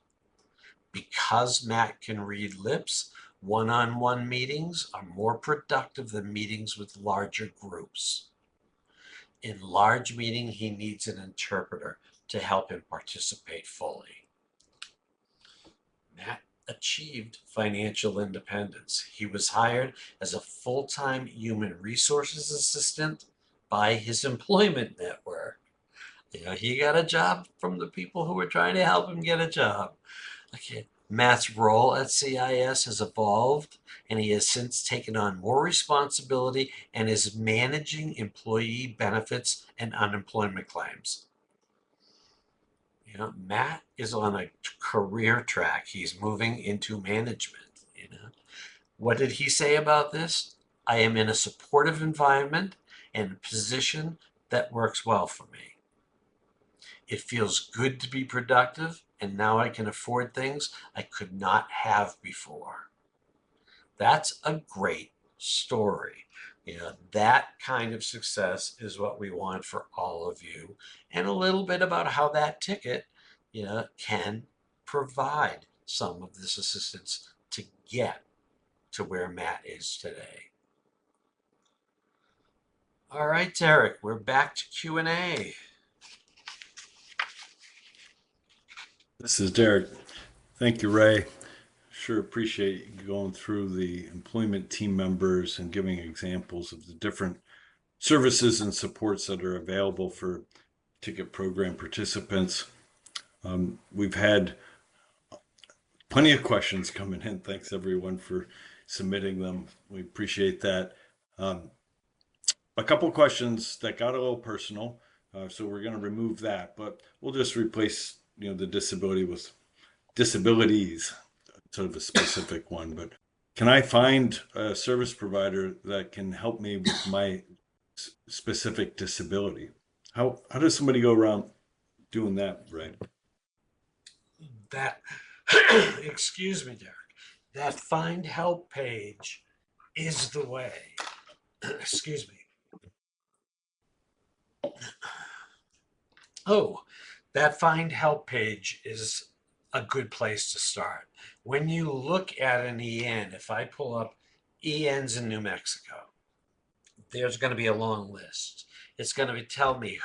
Because Matt can read lips, one-on-one meetings are more productive than meetings with larger groups. In large meeting, he needs an interpreter to help him participate fully. Matt achieved financial independence. He was hired as a full-time human resources assistant by his employment network. You know, he got a job from the people who were trying to help him get a job. Okay. Matt's role at CIS has evolved, and he has since taken on more responsibility and is managing employee benefits and unemployment claims. You know, Matt is on a career track. He's moving into management. You know, what did he say about this? I am in a supportive environment and a position that works well for me. It feels good to be productive, and now I can afford things I could not have before. That's a great story. You know, that kind of success is what we want for all of you. And a little bit about how that ticket, you know, can provide some of this assistance to get to where Matt is today. All right, Derek, we're back to Q&A. This is Derek. Thank you, Ray. Sure appreciate you going through the employment team members and giving examples of the different services and supports that are available for ticket program participants. We've had plenty of questions coming in. Thanks everyone for submitting them. We appreciate that. A couple questions that got a little personal, so we're going to remove that, but we'll just replace the disability with disabilities, sort of a specific one. But can I find a service provider that can help me with my specific disability? How does somebody go around doing that, Ray? That, excuse me, Derek, that find help page is the way. Excuse me. Oh, that find help page is a good place to start. When you look at an EN, if I pull up ENs in New Mexico, there's going to be a long list. It's going to tell me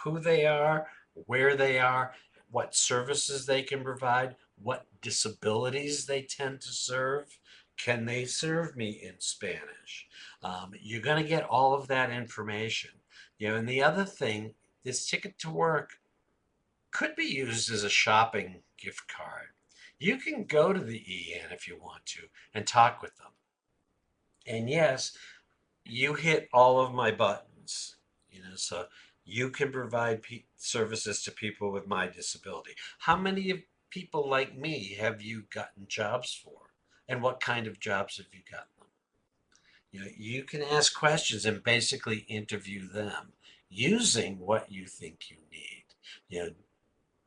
who they are, where they are, what services they can provide, what disabilities they tend to serve. Can they serve me in Spanish? You're going to get all of that information. And the other thing, this ticket to work could be used as a shopping gift card. You can go to the EN if you want to and talk with them. And yes, you hit all of my buttons, so you can provide services to people with my disability. How many people like me have you gotten jobs for? And what kind of jobs have you gotten them? You can ask questions and basically interview them using what you think you need.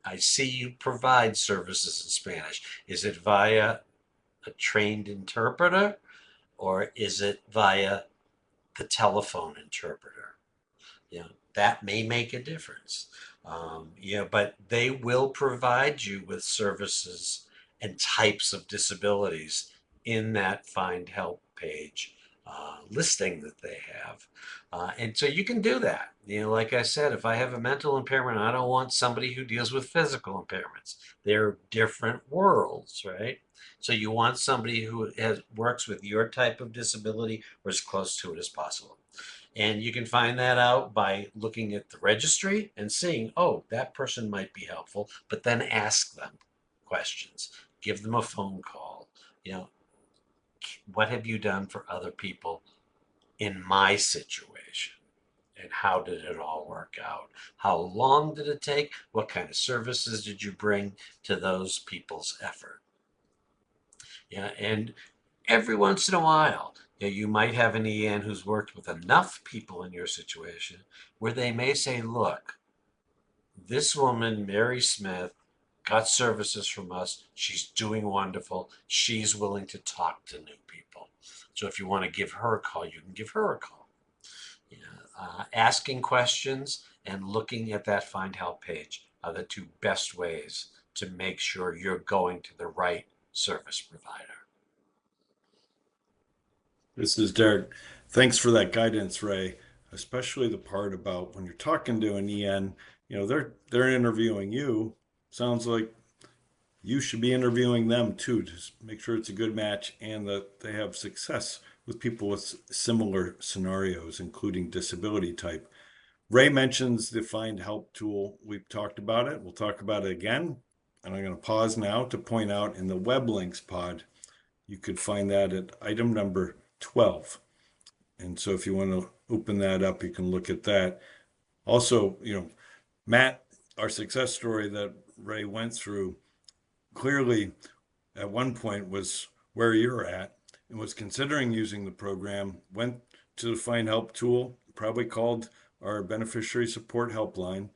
I see you provide services in Spanish. Is it via a trained interpreter or is it via the telephone interpreter? That may make a difference. But they will provide you with services and types of disabilities in that find help page listing that they have. And so you can do that. Like I said, if I have a mental impairment, I don't want somebody who deals with physical impairments. They're different worlds, right? So you want somebody who works with your type of disability or as close to it as possible. And you can find that out by looking at the registry and seeing, oh, that person might be helpful, but then ask them questions, give them a phone call. What have you done for other people in my situation? And how did it all work out? How long did it take? What kind of services did you bring to those people's effort? And every once in a while, you might have an EN who's worked with enough people in your situation where they may say, look, this woman, Mary Smith, got services from us. She's doing wonderful. She's willing to talk to new people. So if you want to give her a call, you can give her a call. Asking questions and looking at that find help page are the two best ways to make sure you're going to the right service provider. This is Derek. Thanks for that guidance, Ray, especially the part about when you're talking to an EN, they're interviewing you. Sounds like you should be interviewing them too, to make sure it's a good match and that they have success with people with similar scenarios, including disability type. Ray mentions the find help tool. We've talked about it. We'll talk about it again. And I'm going to pause now to point out in the web links pod, you could find that at item number 12. And so if you want to open that up, you can look at that. Also, Matt, our success story that Ray went through, clearly at one point was where you're at and was considering using the program, went to the find help tool, probably called our beneficiary support helpline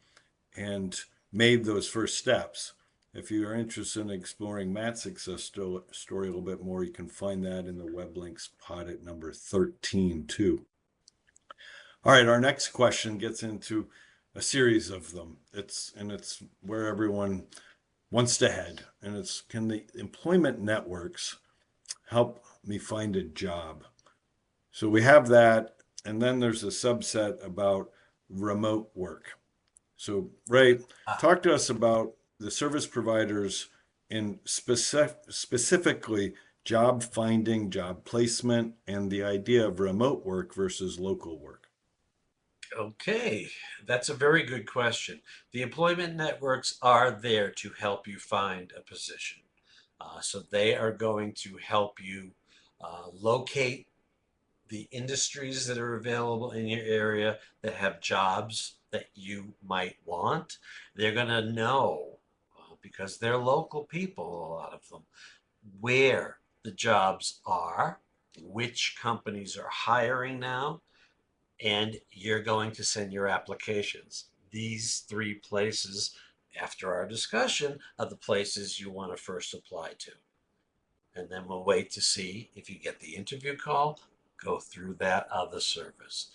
and made those first steps. If you are interested in exploring Matt's success story a little bit more, you can find that in the web links pod at number 13 too. All right, our next question gets into a series of them. It's where everyone wants to head, and it's, can the employment networks help me find a job? So we have that. and then there's a subset about remote work. So, Ray, Ah, talk to us about the service providers in specifically job finding, job placement, and the idea of remote work versus local work. okay, that's a very good question. The employment networks are there to help you find a position. So they are going to help you locate the industries that are available in your area that have jobs that you might want. They're going to know, because they're local people, a lot of them, where the jobs are, which companies are hiring now, and you're going to send your applications. These three places, after our discussion, are the places you want to first apply to. And then we'll wait to see if you get the interview call, go through that other service.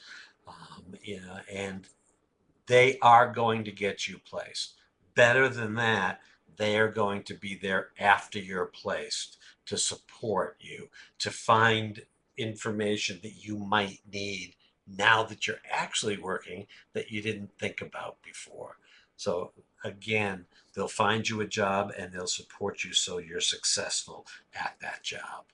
And they are going to get you placed. Better than that, they are going to be there after you're placed to support you, to find information that you might need now that you're actually working that you didn't think about before. So, again, they'll find you a job and they'll support you so you're successful at that job.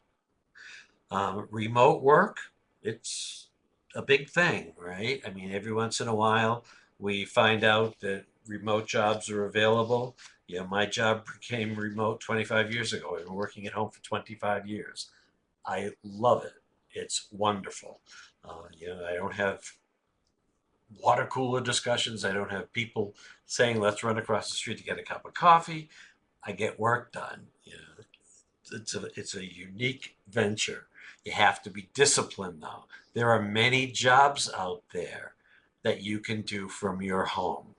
Remote work, it's a big thing, right? I mean, every once in a while, we find out that remote jobs are available. Yeah, my job became remote 25 years ago. I've been working at home for 25 years. I love it. It's wonderful. I don't have water cooler discussions. I don't have people saying, let's run across the street to get a cup of coffee. I get work done. It's a unique venture. You have to be disciplined though. There are many jobs out there that you can do from your home.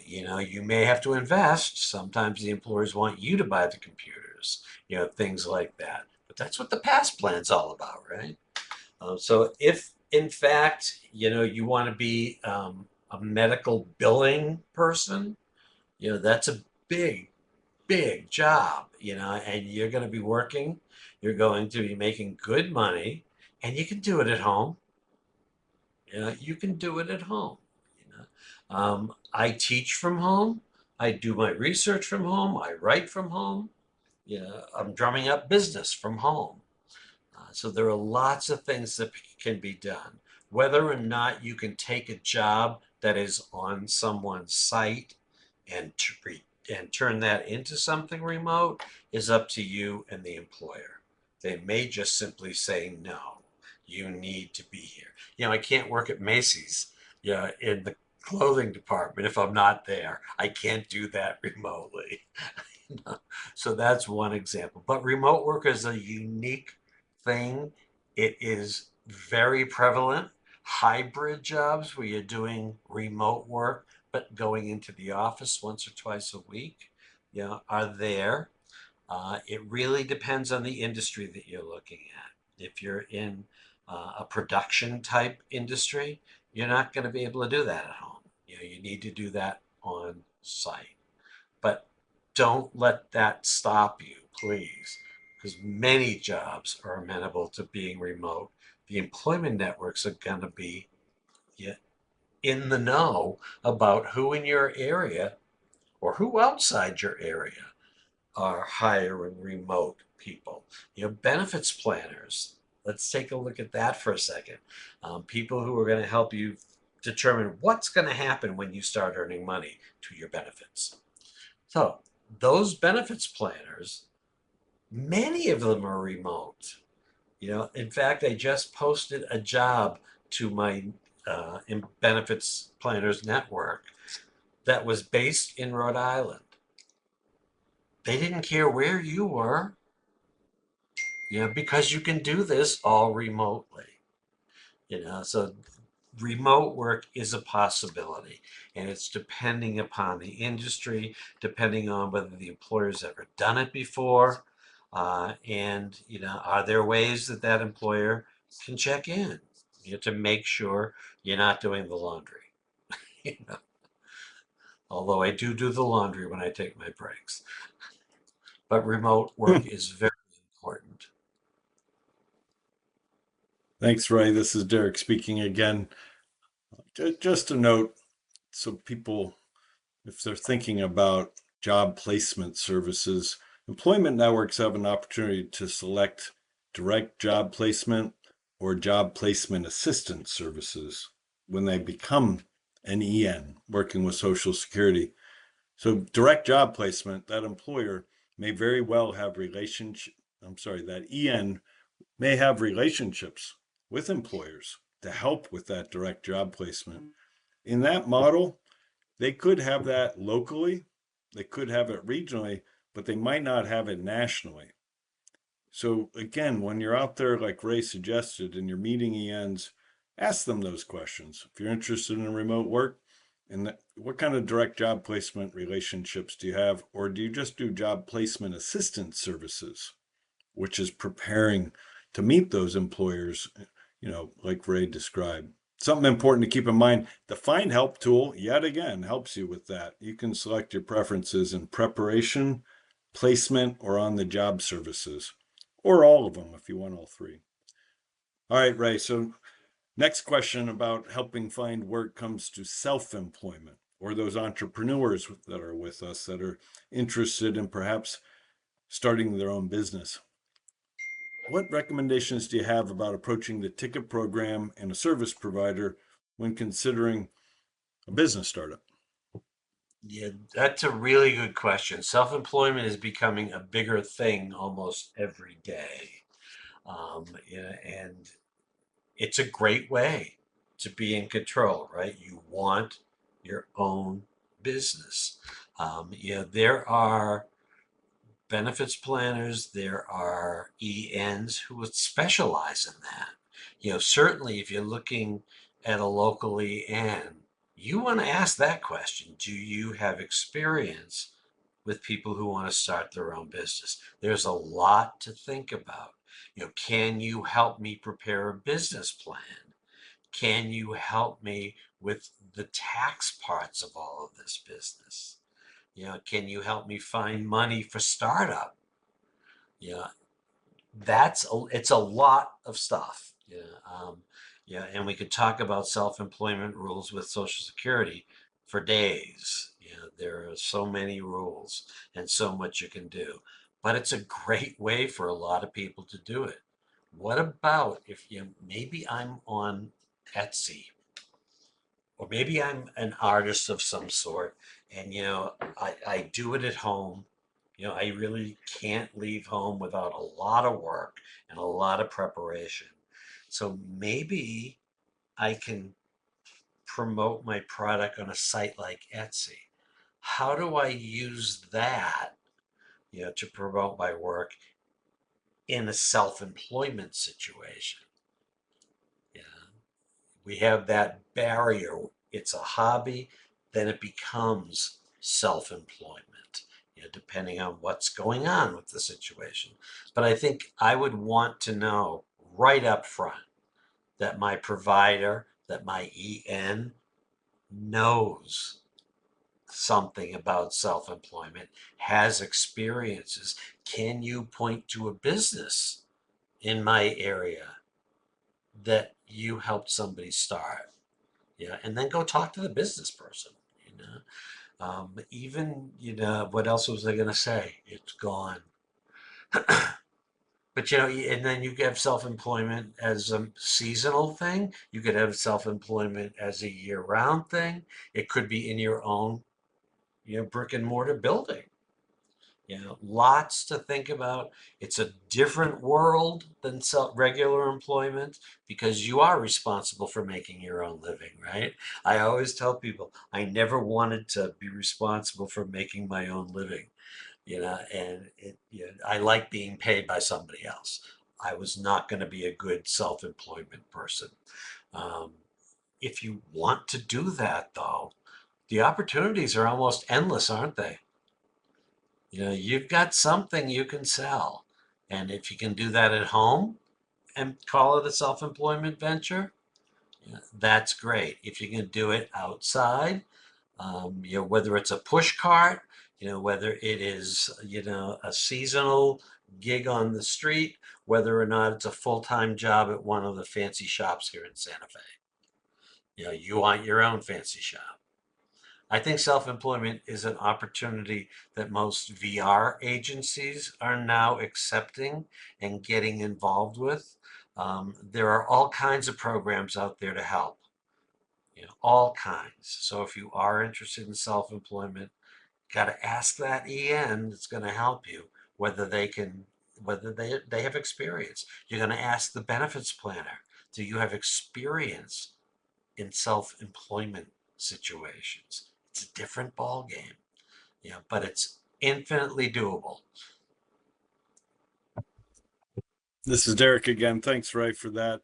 You may have to invest. Sometimes the employers want you to buy the computers, things like that. But that's what the past plan's all about, right? So if in fact, you want to be a medical billing person, that's a big big job, and you're going to be working, you're going to be making good money, and you can do it at home. You can do it at home. I teach from home. I do my research from home. I write from home. I'm drumming up business from home. So there are lots of things that can be done. Whether or not you can take a job that is on someone's site and and turn that into something remote is up to you and the employer. They may just simply say, no, you need to be here. I can't work at Macy's, in the clothing department if I'm not there. I can't do that remotely. So that's one example. But remote work is a unique thing. It is very prevalent. Hybrid jobs where you're doing remote work but going into the office once or twice a week, are there. It really depends on the industry that you're looking at. If you're in a production type industry, you're not going to be able to do that at home. You need to do that on site. But don't let that stop you, please, because many jobs are amenable to being remote. The employment networks are going to be, yeah, in the know about who in your area or who outside your area are hiring remote people. Benefits planners. Let's take a look at that for a second. People who are going to help you determine what's going to happen when you start earning money to your benefits. So those benefits planners, many of them are remote. In fact, I just posted a job to my benefits planners network that was based in Rhode Island. They didn't care where you were, because you can do this all remotely. So remote work is a possibility, and it's depending upon the industry, depending on whether the employer's ever done it before, and are there ways that that employer can check in, to make sure you're not doing the laundry. you know, Although I do the laundry when I take my breaks, but remote work is very important. Thanks, Ray. This is Derek speaking again. Just a note so people, if they're thinking about job placement services, employment networks have an opportunity to select direct job placement or job placement assistance services when they become an EN working with Social Security. So direct job placement, that employer may very well have that EN may have relationships with employers to help with that direct job placement. In that model, they could have that locally, they could have it regionally, but they might not have it nationally. So again, when you're out there, like Ray suggested, and you're meeting ENs, ask them those questions. If you're interested in remote work, and what kind of direct job placement relationships do you have, or do you just do job placement assistance services, which is preparing to meet those employers, like Ray described. Something important to keep in mind, the Find Help tool, yet again, helps you with that. You can select your preferences in preparation, placement, or on the job services, or all of them if you want all three. All right, Ray. So, next question about helping find work comes to self employment or those entrepreneurs that are with us that are interested in perhaps starting their own business. What recommendations do you have about approaching the ticket program and a service provider when considering a business startup? Yeah, that's a really good question. Self-employment is becoming a bigger thing almost every day. Yeah, and it's a great way to be in control, right? You want your own business. There are benefits planners, there are ENs who would specialize in that. Certainly if you're looking at a local EN, you want to ask that question. Do you have experience with people who want to start their own business? There's a lot to think about. Can you help me prepare a business plan? Can you help me with the tax parts of all of this business? Can you help me find money for startup? Yeah, it's a lot of stuff. And we could talk about self-employment rules with Social Security for days. There are so many rules and so much you can do, but it's a great way for a lot of people to do it. What about if maybe I'm on Etsy, or maybe I'm an artist of some sort, and I do it at home. I really can't leave home without a lot of work and a lot of preparation. So maybe I can promote my product on a site like Etsy. How do I use that, to promote my work in a self-employment situation? Yeah. We have that barrier. It's a hobby, then it becomes self-employment, depending on what's going on with the situation. But I think I would want to know right up front that my provider, that my EN knows something about self-employment, has experiences. Can you point to a business in my area that you helped somebody start? And then go talk to the business person. Even what else was I going to say? It's gone. But and then you could have self-employment as a seasonal thing. You could have self-employment as a year-round thing. It could be in your own brick and mortar building. Lots to think about. It's a different world than regular employment because you are responsible for making your own living, right? I always tell people I never wanted to be responsible for making my own living, and I like being paid by somebody else. I was not going to be a good self-employment person. Um, if you want to do that, though, the opportunities are almost endless, aren't they? You've got something you can sell. And if you can do that at home and call it a self-employment venture, that's great. If you can do it outside, whether it's a push cart, whether it is, a seasonal gig on the street, whether or not it's a full-time job at one of the fancy shops here in Santa Fe. You want your own fancy shop. I think self-employment is an opportunity that most VR agencies are now accepting and getting involved with. There are all kinds of programs out there to help, all kinds. So if you are interested in self-employment, got to ask that EN that's going to help you whether they can, whether they have experience. You're going to ask the benefits planner, do you have experience in self-employment situations? It's a different ball game, but it's infinitely doable. This is Derek again. Thanks, Ray, for that.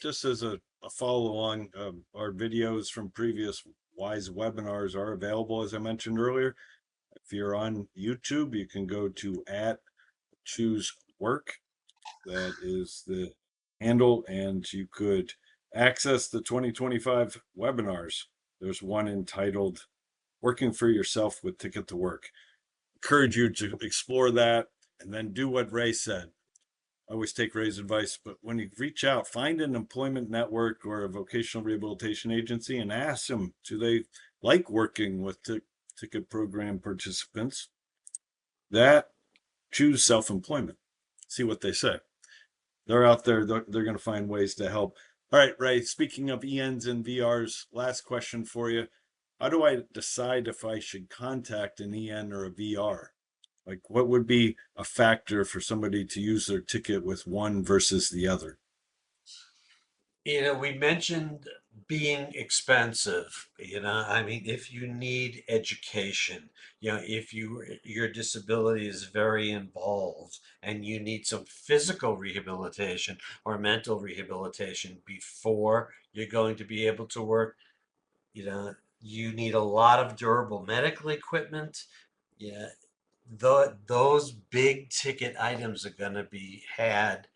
Just as a follow along, our videos from previous WISE webinars are available, as I mentioned earlier. If you're on YouTube, you can go to @ChooseWork. That is the handle, and you could access the 2025 webinars. There's one entitled Working for Yourself with Ticket to Work. Encourage you to explore that and then do what Ray said. I always take Ray's advice, but when you reach out, find an employment network or a vocational rehabilitation agency and ask them, do they like working with ticket program participants that choose self-employment? See what they say. They're out there, they're going to find ways to help. All right, Ray, speaking of ENs and VRs, last question for you. How do I decide if I should contact an EN or a VR? Like, what would be a factor for somebody to use their ticket with one versus the other? We mentioned being expensive. I mean, if you need education, if your disability is very involved and you need some physical rehabilitation or mental rehabilitation before you're going to be able to work, you need a lot of durable medical equipment. Yeah, those big ticket items are going to be had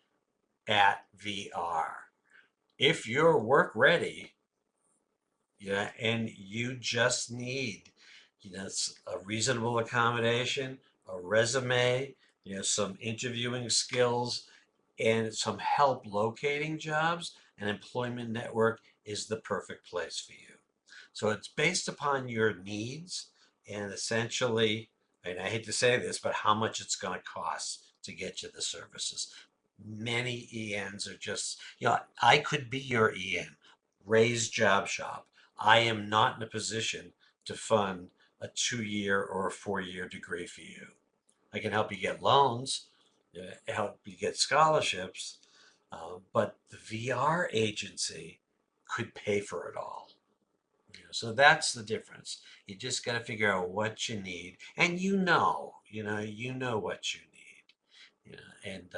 at VR. If you're work ready, and you just need, a reasonable accommodation, a resume, some interviewing skills, and some help locating jobs, an employment network is the perfect place for you. So it's based upon your needs and essentially, and I hate to say this, but how much it's going to cost to get you the services. Many ENs are just, I could be your EN, Ray's Job Shop. I am not in a position to fund a 2-year or a 4-year degree for you. I can help you get loans, help you get scholarships, but the VR agency could pay for it all. So that's the difference. You just got to figure out what you need, and you know what you need, and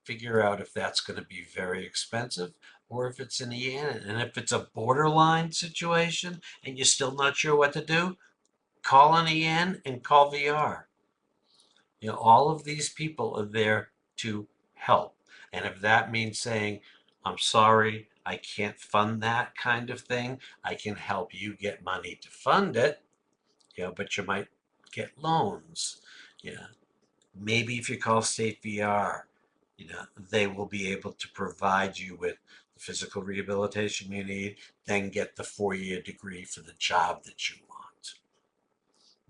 figure out if that's going to be very expensive or if it's in the end. And if it's a borderline situation and you're still not sure what to do, call an EN and call VR. All of these people are there to help. And if that means saying, I'm sorry, I can't fund that kind of thing, I can help you get money to fund it, but you might get loans. Maybe if you call State VR, they will be able to provide you with the physical rehabilitation you need, then get the 4-year degree for the job that you want.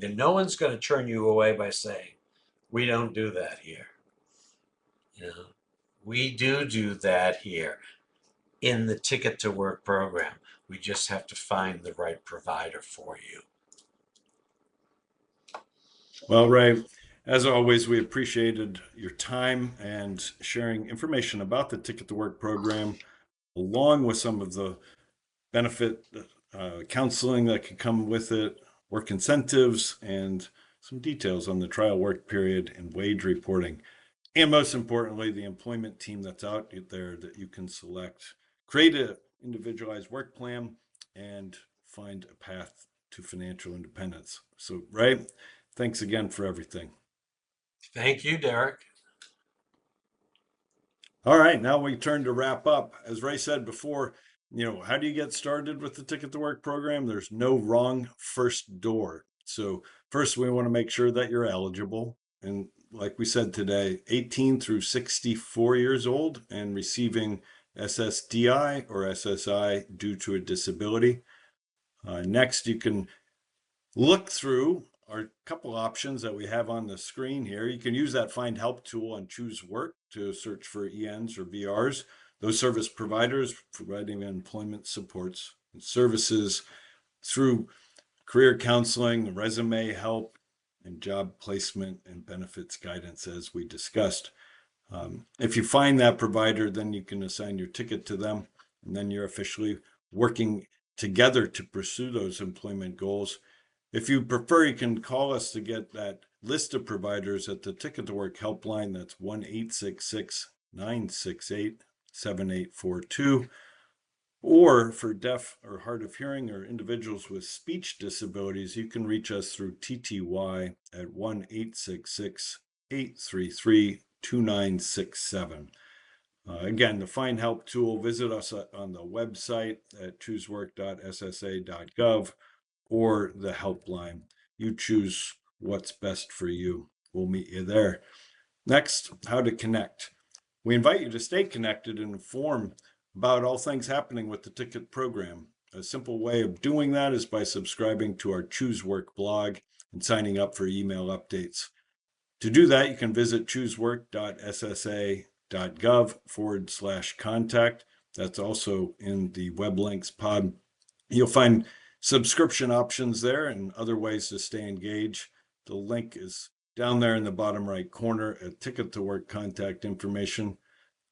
And no one's going to turn you away by saying, we don't do that here. We do that here in the Ticket to Work program. We just have to find the right provider for you. Well, Ray, as always, we appreciated your time and sharing information about the Ticket to Work program, along with some of the benefit counseling that could come with it, work incentives, and some details on the trial work period and wage reporting. And most importantly, the employment team that's out there that you can select, create an individualized work plan, and find a path to financial independence. So, Ray, thanks again for everything. Thank you, Derek. All right, now we turn to wrap up. As Ray said before, how do you get started with the Ticket to Work program? There's no wrong first door. So first, we want to make sure that you're eligible. And like we said today, 18 through 64 years old and receiving SSDI or SSI due to a disability. Next, you can look through our couple options that we have on the screen here. You can use that Find Help tool and choose Work to search for ENs or VRs. Those service providers providing employment supports and services through career counseling, resume help, and job placement and benefits guidance, as we discussed. If you find that provider, then you can assign your ticket to them, and then you're officially working together to pursue those employment goals. If you prefer, you can call us to get that list of providers at the Ticket to Work helpline. That's 1-866-968-7842. Or for deaf or hard of hearing or individuals with speech disabilities, you can reach us through TTY at 1-866-833-2967. Again, the Find Help tool, visit us on the website at choosework.ssa.gov or the helpline. You choose what's best for you. We'll meet you there. Next, how to connect. We invite you to stay connected and informed about all things happening with the ticket program. A simple way of doing that is by subscribing to our Choose Work blog and signing up for email updates. To do that, you can visit choosework.ssa.gov/contact. That's also in the web links pod. You'll find subscription options there and other ways to stay engaged. The link is down there in the bottom right corner at Ticket to Work contact information.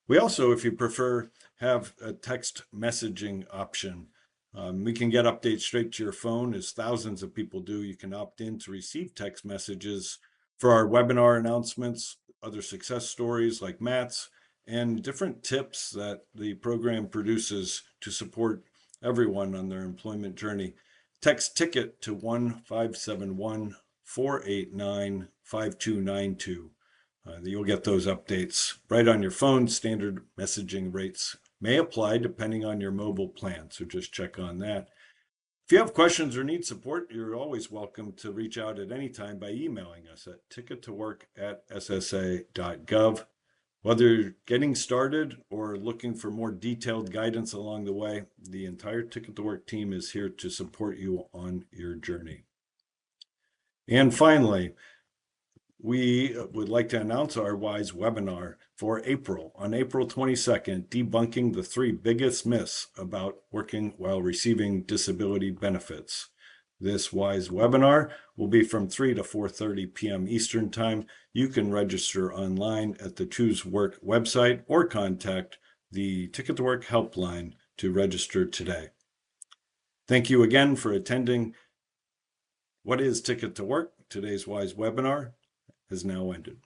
We also, if you prefer, have a text messaging option. We can get updates straight to your phone, as thousands of people do. You can opt in to receive text messages for our webinar announcements, other success stories like Matt's, and different tips that the program produces to support everyone on their employment journey. Text ticket to 1-571-489-5292. You'll get those updates right on your phone. Standard messaging rates may apply depending on your mobile plan, so just check on that. If you have questions or need support, you're always welcome to reach out at any time by emailing us at tickettowork@ssa.gov. Whether you're getting started or looking for more detailed guidance along the way, the entire Ticket to Work team is here to support you on your journey. And finally, we would like to announce our WISE webinar for April, on April 22nd, debunking the 3 biggest myths about working while receiving disability benefits. This WISE webinar will be from 3 to 4:30 p.m. Eastern Time. You can register online at the Choose Work website or contact the Ticket to Work helpline to register today. Thank you again for attending What is Ticket to Work? Today's WISE webinar has now ended.